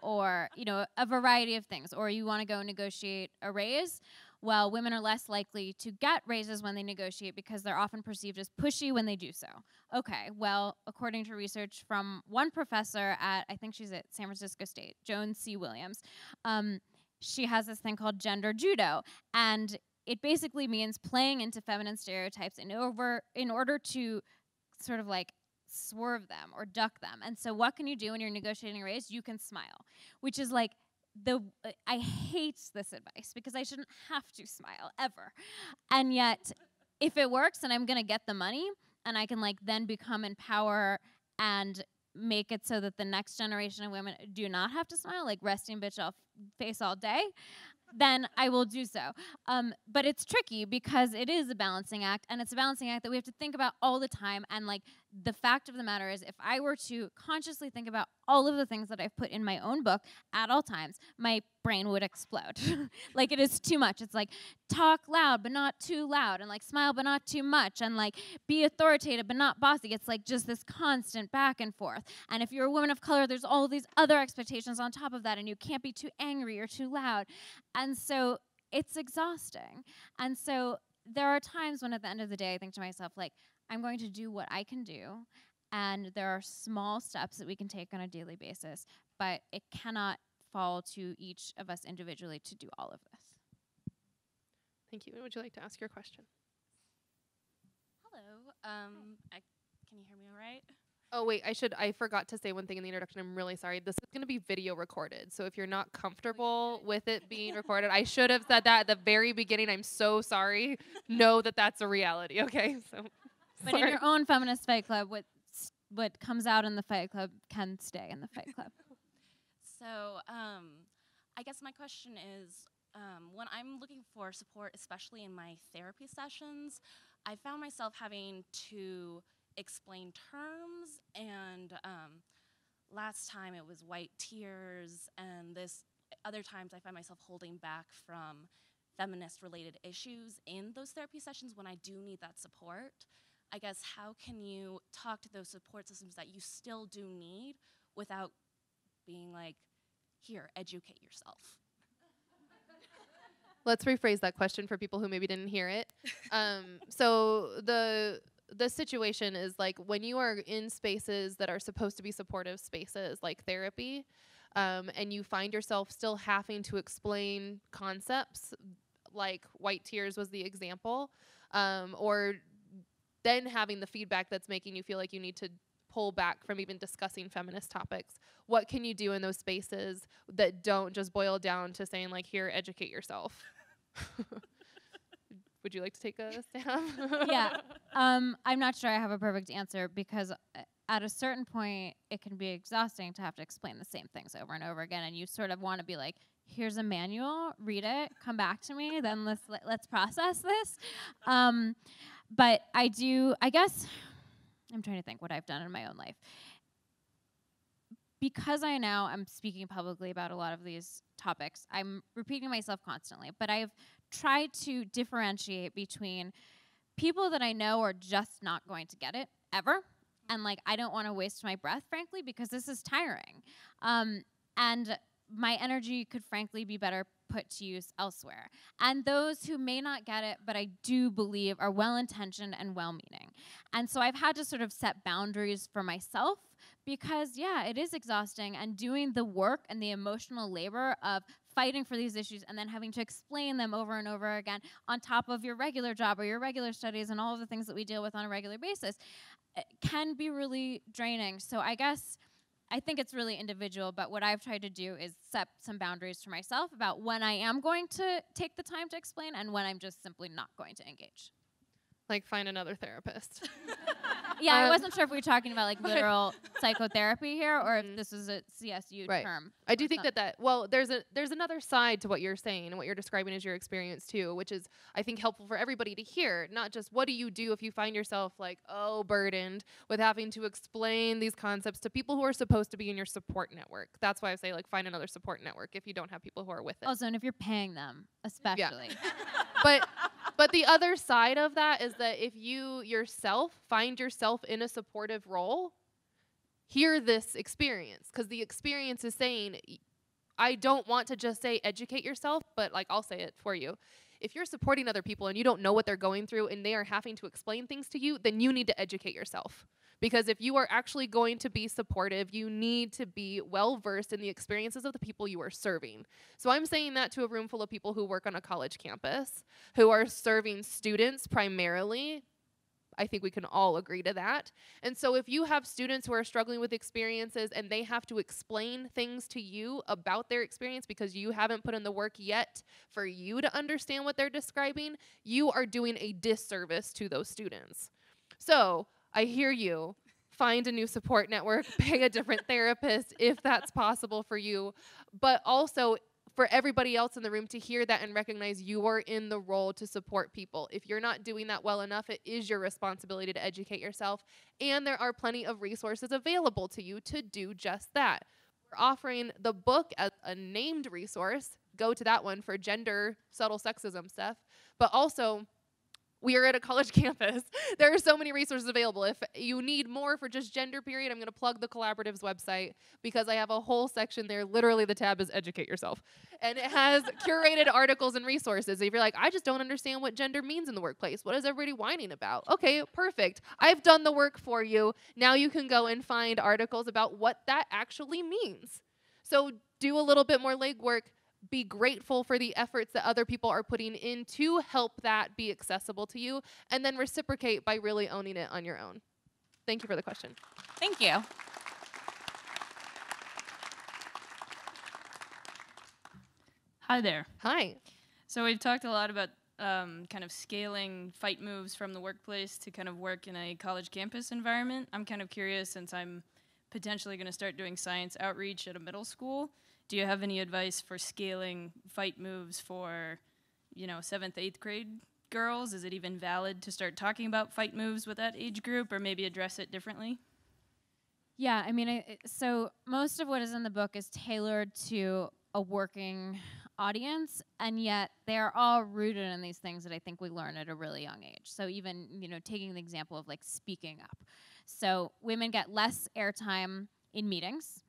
Or, you know, a variety of things. Or you want to go negotiate a raise. Well, women are less likely to get raises when they negotiate because they're often perceived as pushy when they do so. Okay, well, according to research from one professor at, I think she's at San Francisco State, Joan C. Williams, she has this thing called gender judo. And it basically means playing into feminine stereotypes in order to sort of like swerve them or duck them. And so what can you do when you're negotiating a raise? You can smile, which is like, I hate this advice because I shouldn't have to smile ever. And yet, if it works and I'm going to get the money and I can like then become in power and make it so that the next generation of women do not have to smile, like resting bitch face all day, then I will do so. But it's tricky because it is a balancing act, and it's a balancing act that we have to think about all the time. And like the fact of the matter is, if I were to consciously think about all of the things that I've put in my own book at all times, my brain would explode. Like, it is too much. It's like, talk loud but not too loud, and like smile but not too much, and like be authoritative but not bossy. It's like just this constant back and forth. And if you're a woman of color, there's all these other expectations on top of that, and you can't be too angry or too loud. And so it's exhausting. And so there are times when at the end of the day I think to myself, like, I'm going to do what I can do, and there are small steps that we can take on a daily basis, but it cannot fall to each of us individually to do all of this. Thank you. And would you like to ask your question? Hello. Can you hear me all right? Oh, wait, I forgot to say one thing in the introduction. I'm really sorry. This is going to be video recorded. So if you're not comfortable with it being recorded, I should have said that at the very beginning. I'm so sorry. Know that that's a reality, okay? So, but in your own Feminist Fight Club, what comes out in the Fight Club can stay in the Fight Club. So I guess my question is, when I'm looking for support, especially in my therapy sessions, I found myself having to explain terms, and last time it was white tears, and this other times I find myself holding back from feminist-related issues in those therapy sessions when I do need that support. I guess, how can you talk to those support systems that you still do need without being like, here, educate yourself? Let's rephrase that question for people who maybe didn't hear it. So the situation is, like, when you are in spaces that are supposed to be supportive spaces like therapy, and you find yourself still having to explain concepts, like white tears was the example, or then having the feedback that's making you feel like you need to pull back from even discussing feminist topics. What can you do in those spaces that don't just boil down to saying, like, here, educate yourself? Would you like to take a stab? Yeah. I'm not sure I have a perfect answer, because at a certain point, it can be exhausting to have to explain the same things over and over again. And you sort of want to be like, here's a manual, read it, come back to me, then let's process this. But I guess, I'm trying to think what I've done in my own life. Because I'm speaking publicly about a lot of these topics, I'm repeating myself constantly, but I've tried to differentiate between people that I know are just not going to get it ever, and like, I don't want to waste my breath, frankly, because this is tiring. And my energy could frankly be better put to use elsewhere. And those who may not get it, but I do believe are well-intentioned and well-meaning. And so I've had to sort of set boundaries for myself, because, yeah, it is exhausting, and doing the work and the emotional labor of fighting for these issues and then having to explain them over and over again on top of your regular job or your regular studies and all of the things that we deal with on a regular basis can be really draining. So I guess I think it's really individual, but what I've tried to do is set some boundaries for myself about when I am going to take the time to explain and when I'm just simply not going to engage. Like, find another therapist. Yeah, I wasn't sure if we were talking about like literal psychotherapy here, or if this is a CSU Right. term. I do think that well, there's another side to what you're saying and what you're describing as your experience too, which is I think helpful for everybody to hear. Not just what do you do if you find yourself like burdened with having to explain these concepts to people who are supposed to be in your support network. That's why I say like find another support network if you don't have people who are with it. Also, and if you're paying them, especially. But the other side of that is that if you yourself find yourself in a supportive role, hear this experience, because the experience is saying, I don't want to just say educate yourself, but like I'll say it for you. If you're supporting other people and you don't know what they're going through and they are having to explain things to you, then you need to educate yourself. Because if you are actually going to be supportive, you need to be well-versed in the experiences of the people you are serving. So I'm saying that to a room full of people who work on a college campus, who are serving students primarily. I think we can all agree to that. And so if you have students who are struggling with experiences and they have to explain things to you about their experience because you haven't put in the work yet for you to understand what they're describing, you are doing a disservice to those students. So I hear you. Find a new support network, pay a different therapist if that's possible for you, but also for everybody else in the room to hear that and recognize you are in the role to support people. If you're not doing that well enough, it is your responsibility to educate yourself, and there are plenty of resources available to you to do just that. We're offering the book as a named resource. Go to that one for gender, subtle sexism stuff, but also we are at a college campus. There are so many resources available. If you need more for just gender period, I'm going to plug the Collaborative's website because I have a whole section there. Literally, the tab is educate yourself. And it has curated articles and resources. If you're like, I just don't understand what gender means in the workplace. What is everybody whining about? Okay, perfect. I've done the work for you. Now you can go and find articles about what that actually means. So do a little bit more legwork. Be grateful for the efforts that other people are putting in to help that be accessible to you, and then reciprocate by really owning it on your own. Thank you for the question. Thank you. Hi there. Hi. So we've talked a lot about kind of scaling fight moves from the workplace to kind of work in a college campus environment. I'm kind of curious, since I'm potentially going to start doing science outreach at a middle school, do you have any advice for scaling fight moves for, 7th, 8th grade girls? Is it even valid to start talking about fight moves with that age group, or maybe address it differently? Yeah, I mean, so most of what is in the book is tailored to a working audience, and yet they're all rooted in these things that I think we learn at a really young age. So even, taking the example of like speaking up. So women get less airtime in meetings.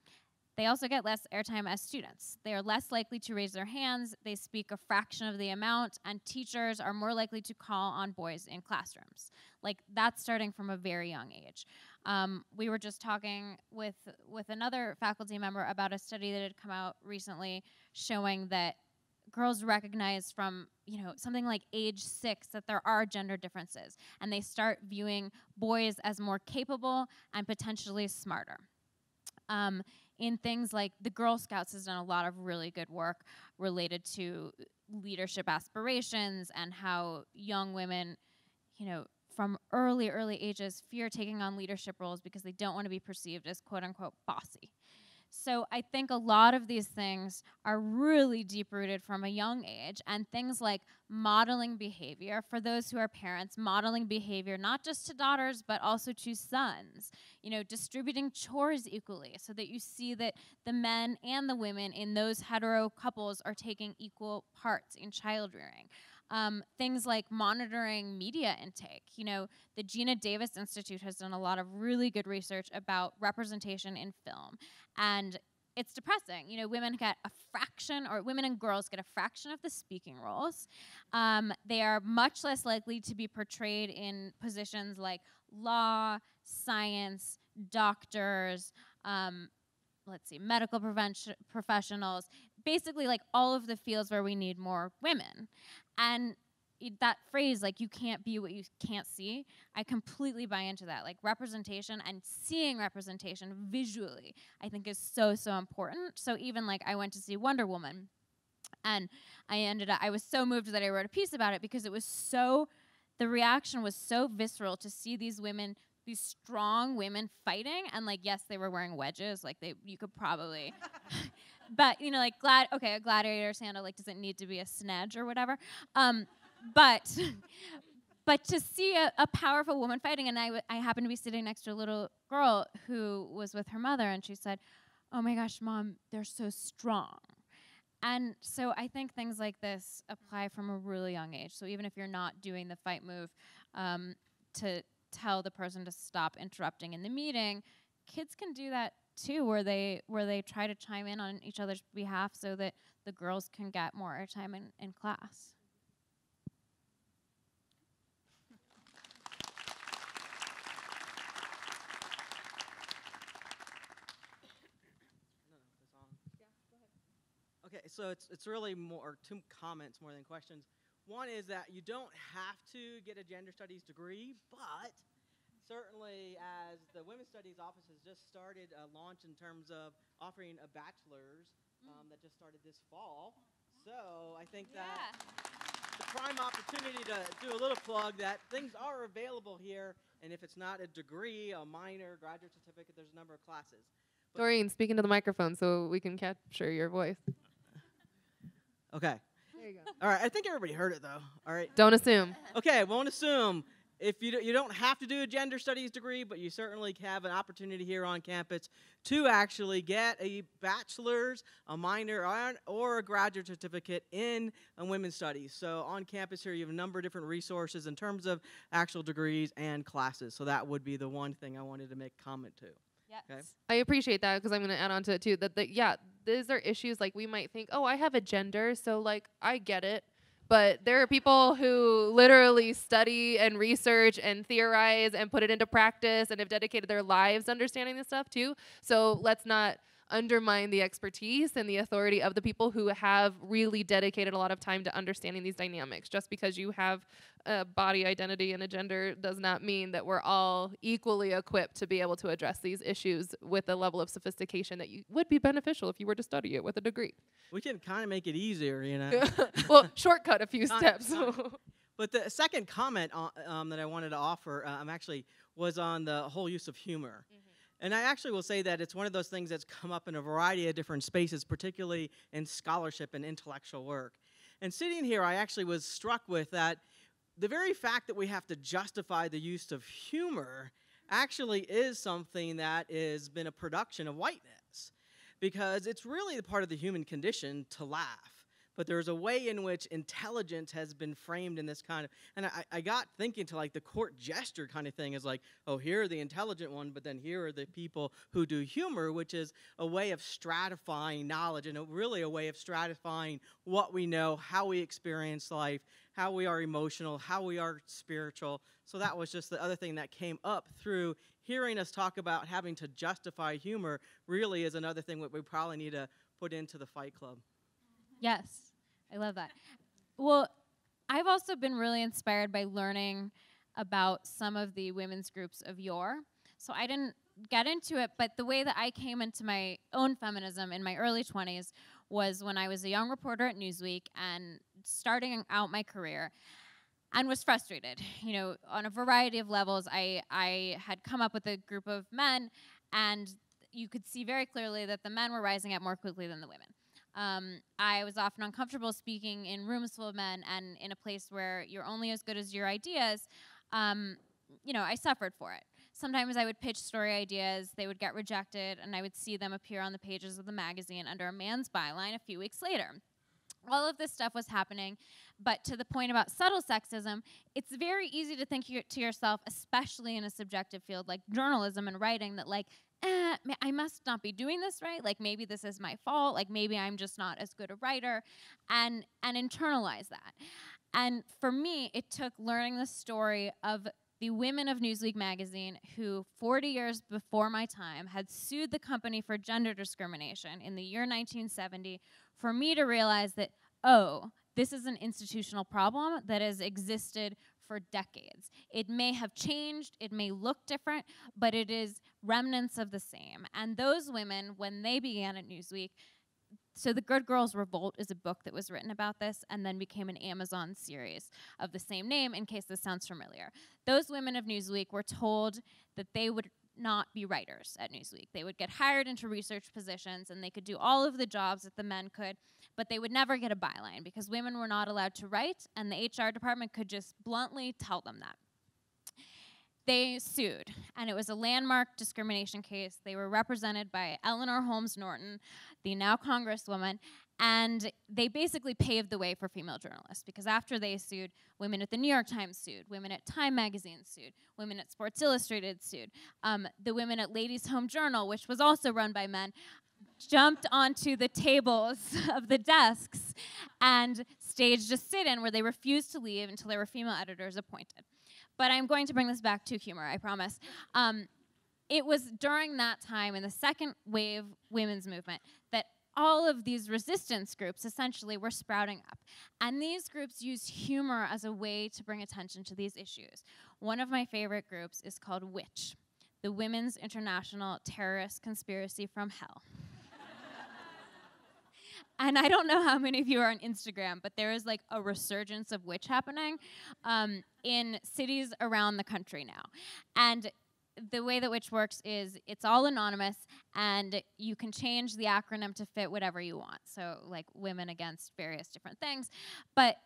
They also get less airtime as students. They are less likely to raise their hands, they speak a fraction of the amount, and teachers are more likely to call on boys in classrooms. Like, that's starting from a very young age. We were just talking with another faculty member about a study that had come out recently showing that girls recognize from, something like age 6 that there are gender differences, and they start viewing boys as more capable and potentially smarter. In things like the Girl Scouts has done a lot of really good work related to leadership aspirations and how young women, from early ages fear taking on leadership roles because they don't want to be perceived as quote unquote bossy. So I think a lot of these things are really deep-rooted from a young age, and things like modeling behavior for those who are parents, modeling behavior not just to daughters but also to sons, distributing chores equally so that you see that the men and the women in those hetero couples are taking equal parts in child rearing. Things like monitoring media intake. The Gina Davis Institute has done a lot of really good research about representation in film. And it's depressing. Women get a fraction, or women and girls get a fraction of the speaking roles. They are much less likely to be portrayed in positions like law, science, doctors, medical professionals, basically like all of the fields where we need more women. And that phrase, like, you can't be what you can't see, I completely buy into that. Like, representation and seeing representation visually, I think is so, so important. So even like I went to see Wonder Woman, and I was so moved that I wrote a piece about it because it was so the reaction was so visceral to see these women, these strong women fighting, and like, yes, they were wearing wedges, like you could probably, but you know, like a gladiator sandal, like, doesn't need to be a snedge or whatever, but but to see a powerful woman fighting, and I happened to be sitting next to a little girl who was with her mother, and she said, "Oh my gosh, Mom, they're so strong." And so I think things like this apply from a really young age. So even if you're not doing the fight move, to tell the person to stop interrupting in the meeting, kids can do that too, where they try to chime in on each other's behalf so that the girls can get more airtime in class. Okay, so it's really more two comments more than questions. One is that you don't have to get a gender studies degree, but certainly as the Women's Studies Office has just started a launch in terms of offering a bachelor's that just started this fall. So I think that the prime opportunity to do a little plug that things are available here, and if it's not a degree, a minor, graduate certificate, there's a number of classes. Doreen, speak into the microphone so we can capture your voice. Okay. There you go. All right, I think everybody heard it though. All right. Don't assume. Okay, won't assume. If you don't have to do a gender studies degree, but you certainly have an opportunity here on campus to actually get a bachelor's, a minor, or a graduate certificate in women's studies. So on campus here, you have a number of different resources in terms of actual degrees and classes. So that would be the one thing I wanted to make comment to. Yes. Okay. I appreciate that because I'm going to add on to it too. Yeah, these are issues like we might think, oh, I have a gender, so like I get it. But there are people who literally study and research and theorize and put it into practice and have dedicated their lives understanding this stuff too. So let's not undermine the expertise and the authority of the people who have really dedicated a lot of time to understanding these dynamics. Just because you have a body identity and a gender does not mean that we're all equally equipped to be able to address these issues with a level of sophistication that would be beneficial if you were to study it with a degree. We can kind of make it easier, you know. Well, shortcut a few steps. But the second comment that I wanted to offer was on the whole use of humor. And I actually will say that it's one of those things that's come up in a variety of different spaces, particularly in scholarship and intellectual work. And sitting here, I actually was struck with that the very fact that we have to justify the use of humor actually is something that has been a production of whiteness, because it's really the part of the human condition to laugh. But there's a way in which intelligence has been framed in this kind of, and I got thinking to like the court gesture kind of thing is like, oh, here are the intelligent one, but then here are the people who do humor, which is a way of stratifying knowledge and really a way of stratifying what we know, how we experience life, how we are emotional, how we are spiritual. So that was just the other thing that came up through hearing us talk about having to justify humor really is another thing that we probably need to put into the Fight Club. Yes, I love that. Well, I've also been really inspired by learning about some of the women's groups of yore. So I didn't get into it, but the way that I came into my own feminism in my early 20s was when I was a young reporter at Newsweek and starting out my career and was frustrated. You know, on a variety of levels, I had come up with a group of men, and you could see very clearly that the men were rising up more quickly than the women. I was often uncomfortable speaking in rooms full of men and in a place where you're only as good as your ideas. You know, I suffered for it. Sometimes I would pitch story ideas, they would get rejected, and I would see them appear on the pages of the magazine under a man's byline a few weeks later. All of this stuff was happening, but to the point about subtle sexism, it's very easy to think to yourself, especially in a subjective field like journalism and writing, that like, I must not be doing this right. Like maybe this is my fault. Like maybe I'm just not as good a writer, and internalize that. And for me, it took learning the story of the women of Newsweek magazine who 40 years before my time had sued the company for gender discrimination in the year 1970 for me to realize that, oh, this is an institutional problem that has existed for decades. It may have changed, it may look different, but it is remnants of the same. And those women, when they began at Newsweek, So The Good Girls Revolt is a book that was written about this and then became an Amazon series of the same name, in case this sounds familiar. Those women of Newsweek were told that they would not be writers at Newsweek. They would get hired into research positions and they could do all of the jobs that the men could, but they would never get a byline because women were not allowed to write, and the HR department could just bluntly tell them that. They sued, and it was a landmark discrimination case. They were represented by Eleanor Holmes Norton, the now Congresswoman, and they basically paved the way for female journalists, because after they sued, women at the New York Times sued, women at Time Magazine sued, women at Sports Illustrated sued, the women at Ladies' Home Journal, which was also run by men, jumped onto the tables of the desks and staged a sit-in where they refused to leave until there were female editors appointed. But I'm going to bring this back to humor, I promise. It was during that time, in the second wave women's movement, that all of these resistance groups essentially were sprouting up. And these groups used humor as a way to bring attention to these issues. One of my favorite groups is called WITCH, the Women's International Terrorist Conspiracy from Hell. And I don't know how many of you are on Instagram, but there is like a resurgence of witch happening in cities around the country now. And the way that witch works is it's all anonymous, and you can change the acronym to fit whatever you want. So like women against various different things. But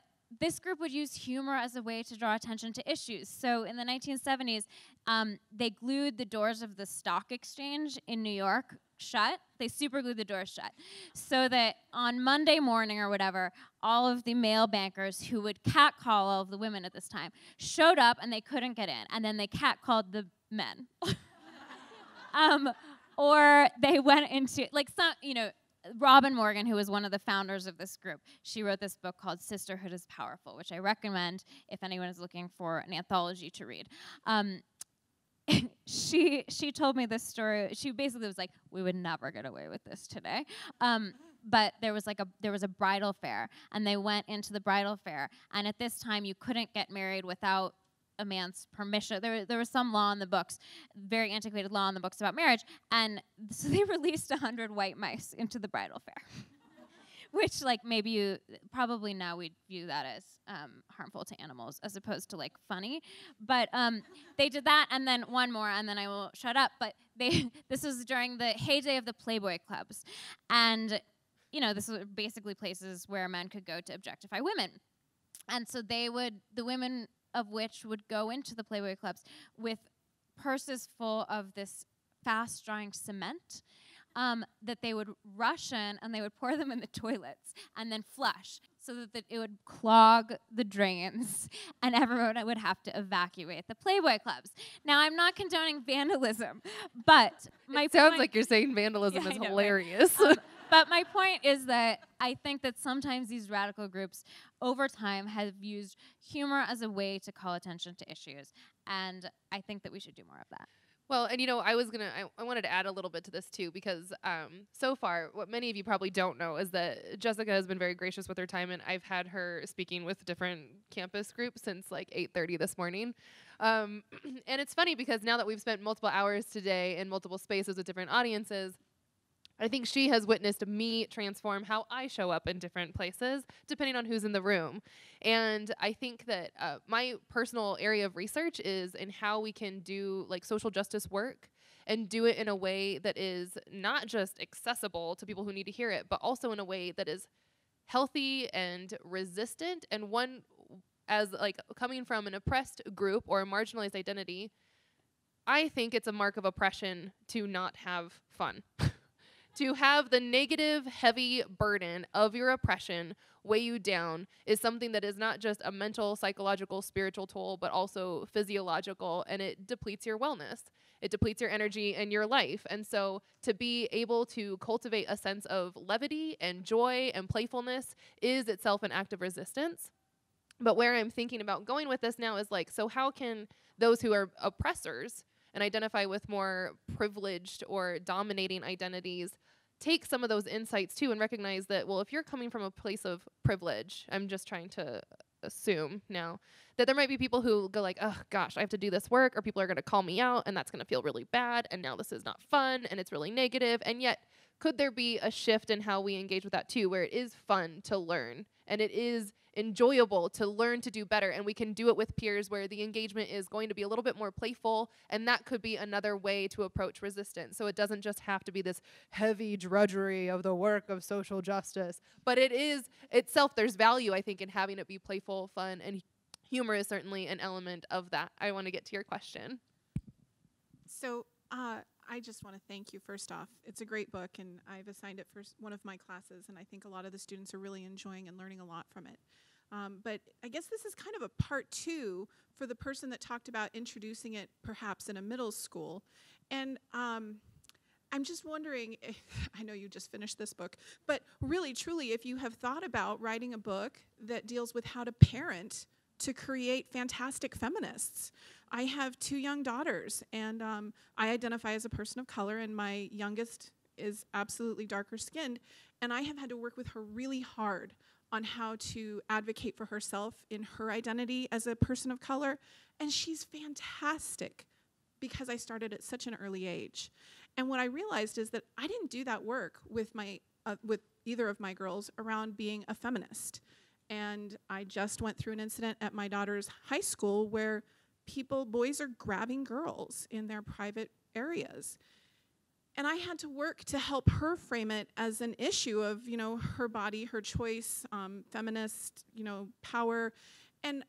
this group would use humor as a way to draw attention to issues. So in the 1970s, they glued the doors of the stock exchange in New York shut. They super glued the doors shut so that on Monday morning or whatever, all of the male bankers who would catcall all of the women at this time showed up and they couldn't get in. And then they catcalled the men. Or they went into, like, some, you know, Robin Morgan, who was one of the founders of this group, she wrote this book called Sisterhood is Powerful, which I recommend if anyone is looking for an anthology to read. She told me this story. She basically was like, we would never get away with this today. But there was a bridal fair, and they went into the bridal fair, and at this time you couldn't get married without a man's permission. There was some law in the books, very antiquated law in the books about marriage, and so they released 100 white mice into the bridal fair. Which, like, probably now we'd view that as harmful to animals as opposed to, like, funny. But they did that, and then one more, and then I will shut up. But this was during the heyday of the Playboy clubs. And, you know, this was basically places where men could go to objectify women. And so the women of which would go into the Playboy clubs with purses full of this fast-drying cement, that they would rush in and they would pour them in the toilets and then flush so that it would clog the drains and everyone would have to evacuate the Playboy clubs. Now, I'm not condoning vandalism, but It sounds like you're saying vandalism is hilarious. But my point is that I think that sometimes these radical groups over time have used humor as a way to call attention to issues, and I think that we should do more of that. Well, and you know, I wanted to add a little bit to this too, because so far, what many of you probably don't know is that Jessica has been very gracious with her time, and I've had her speaking with different campus groups since like 8:30 this morning. And it's funny because now that we've spent multiple hours today in multiple spaces with different audiences, I think she has witnessed me transform how I show up in different places, depending on who's in the room. And I think that my personal area of research is in how we can do like social justice work and do it in a way that is not just accessible to people who need to hear it, but also in a way that is healthy and resistant, and one as like coming from an oppressed group or a marginalized identity. I think it's a mark of oppression to not have fun. To have the negative, heavy burden of your oppression weigh you down is something that is not just a mental, psychological, spiritual toll, but also physiological, and it depletes your wellness. It depletes your energy and your life. And so to be able to cultivate a sense of levity and joy and playfulness is itself an act of resistance. But where I'm thinking about going with this now is like, so how can those who are oppressors and identify with more privileged or dominating identities take some of those insights too and recognize that, well, if you're coming from a place of privilege, I'm just trying to assume now that there might be people who go like, oh gosh, I have to do this work, or people are going to call me out and that's going to feel really bad, and now this is not fun and it's really negative. And yet could there be a shift in how we engage with that too, where it is fun to learn and it is enjoyable to learn to do better, and we can do it with peers where the engagement is going to be a little bit more playful, and that could be another way to approach resistance. So it doesn't just have to be this heavy drudgery of the work of social justice, but it is itself, there's value, I think, in having it be playful, fun, and humor is certainly an element of that. I want to get to your question. So I just want to thank you, first off. It's a great book, and I've assigned it for one of my classes, and I think a lot of the students are really enjoying and learning a lot from it. But I guess this is kind of a part 2 for the person that talked about introducing it perhaps in a middle school. And I'm just wondering, I know you just finished this book, but really, truly, if you have thought about writing a book that deals with how to parent to create fantastic feminists. I have 2 young daughters, and I identify as a person of color, and my youngest is absolutely darker skinned, and I have had to work with her really hard on how to advocate for herself in her identity as a person of color, and she's fantastic because I started at such an early age. And what I realized is that I didn't do that work with with either of my girls around being a feminist. And I just went through an incident at my daughter's high school where boys are grabbing girls in their private areas. And I had to work to help her frame it as an issue of, her body, her choice, feminist, power. And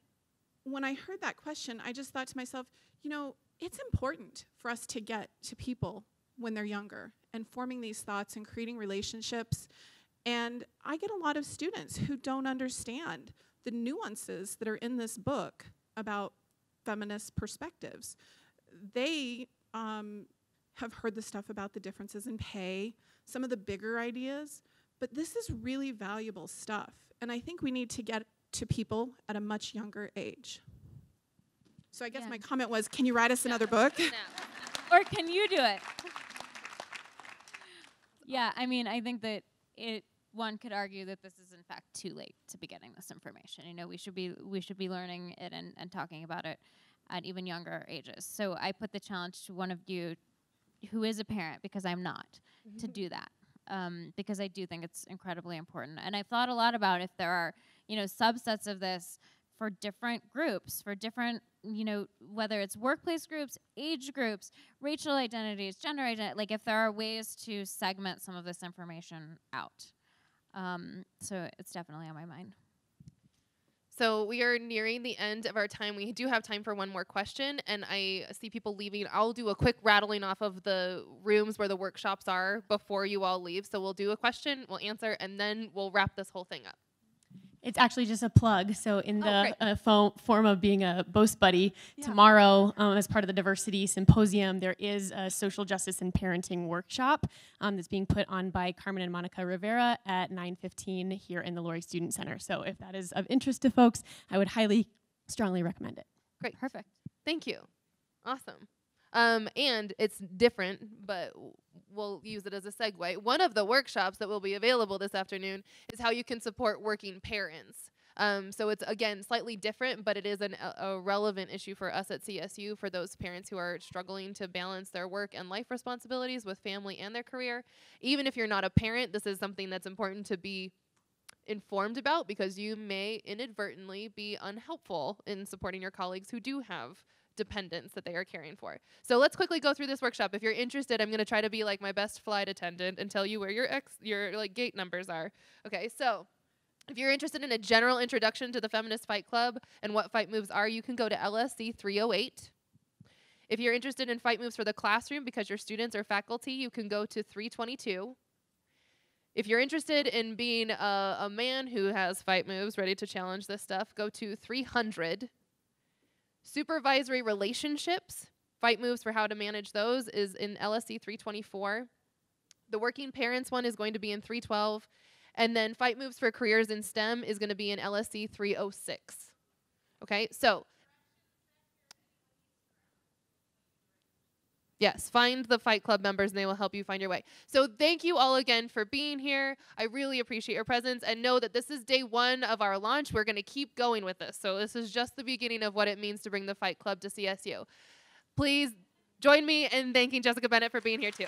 when I heard that question, I just thought to myself, it's important for us to get to people when they're younger and forming these thoughts and creating relationships. And I get a lot of students who don't understand the nuances that are in this book about feminist perspectives. They have heard the stuff about the differences in pay, some of the bigger ideas, but this is really valuable stuff. And I think we need to get to people at a much younger age. So I guess my comment was, can you write us another book? Or can you do it? Yeah, I mean, I think that one could argue that this is in fact too late to be getting this information. We should be learning it and talking about it at even younger ages. So I put the challenge to one of you who is a parent, because I'm not, to do that. Because I do think it's incredibly important. And I've thought a lot about if there are, subsets of this for different groups, for different, whether it's workplace groups, age groups, racial identities, gender identity, like if there are ways to segment some of this information out. So it's definitely on my mind. So we are nearing the end of our time. We do have time for one more question, and I see people leaving. I'll do a quick rattling off of the rooms where the workshops are before you all leave. So we'll do a question, we'll answer, and then we'll wrap this whole thing up. It's actually just a plug. So in the form of being a Boast Buddy, tomorrow, as part of the Diversity Symposium, there is a social justice and parenting workshop that's being put on by Carmen and Monica Rivera at 9:15 here in the Laurie Student Center. So if that is of interest to folks, I would strongly recommend it. Great. Perfect. Thank you. Awesome. And it's different, but we'll use it as a segue. One of the workshops that will be available this afternoon is how you can support working parents. So it's, again, slightly different, but it is a relevant issue for us at CSU, for those parents who are struggling to balance their work and life responsibilities with family and their career. Even if you're not a parent, this is something that's important to be informed about, because you may inadvertently be unhelpful in supporting your colleagues who do have dependents that they are caring for. So let's quickly go through this workshop. If you're interested, I'm going to try to be like my best flight attendant and tell you where your like gate numbers are. Okay, so if you're interested in a general introduction to the Feminist Fight Club and what fight moves are, you can go to LSC 308. If you're interested in fight moves for the classroom because your students or faculty, you can go to 322. If you're interested in being a man who has fight moves ready to challenge this stuff, go to 300. Supervisory relationships, fight moves for how to manage those, is in LSC 324. The working parents one is going to be in 312. And then fight moves for careers in STEM is going to be in LSC 306. Okay, so yes, find the Fight Club members and they will help you find your way. So thank you all again for being here. I really appreciate your presence, and know that this is day 1 of our launch. We're going to keep going with this. So this is just the beginning of what it means to bring the Fight Club to CSU. Please join me in thanking Jessica Bennett for being here too.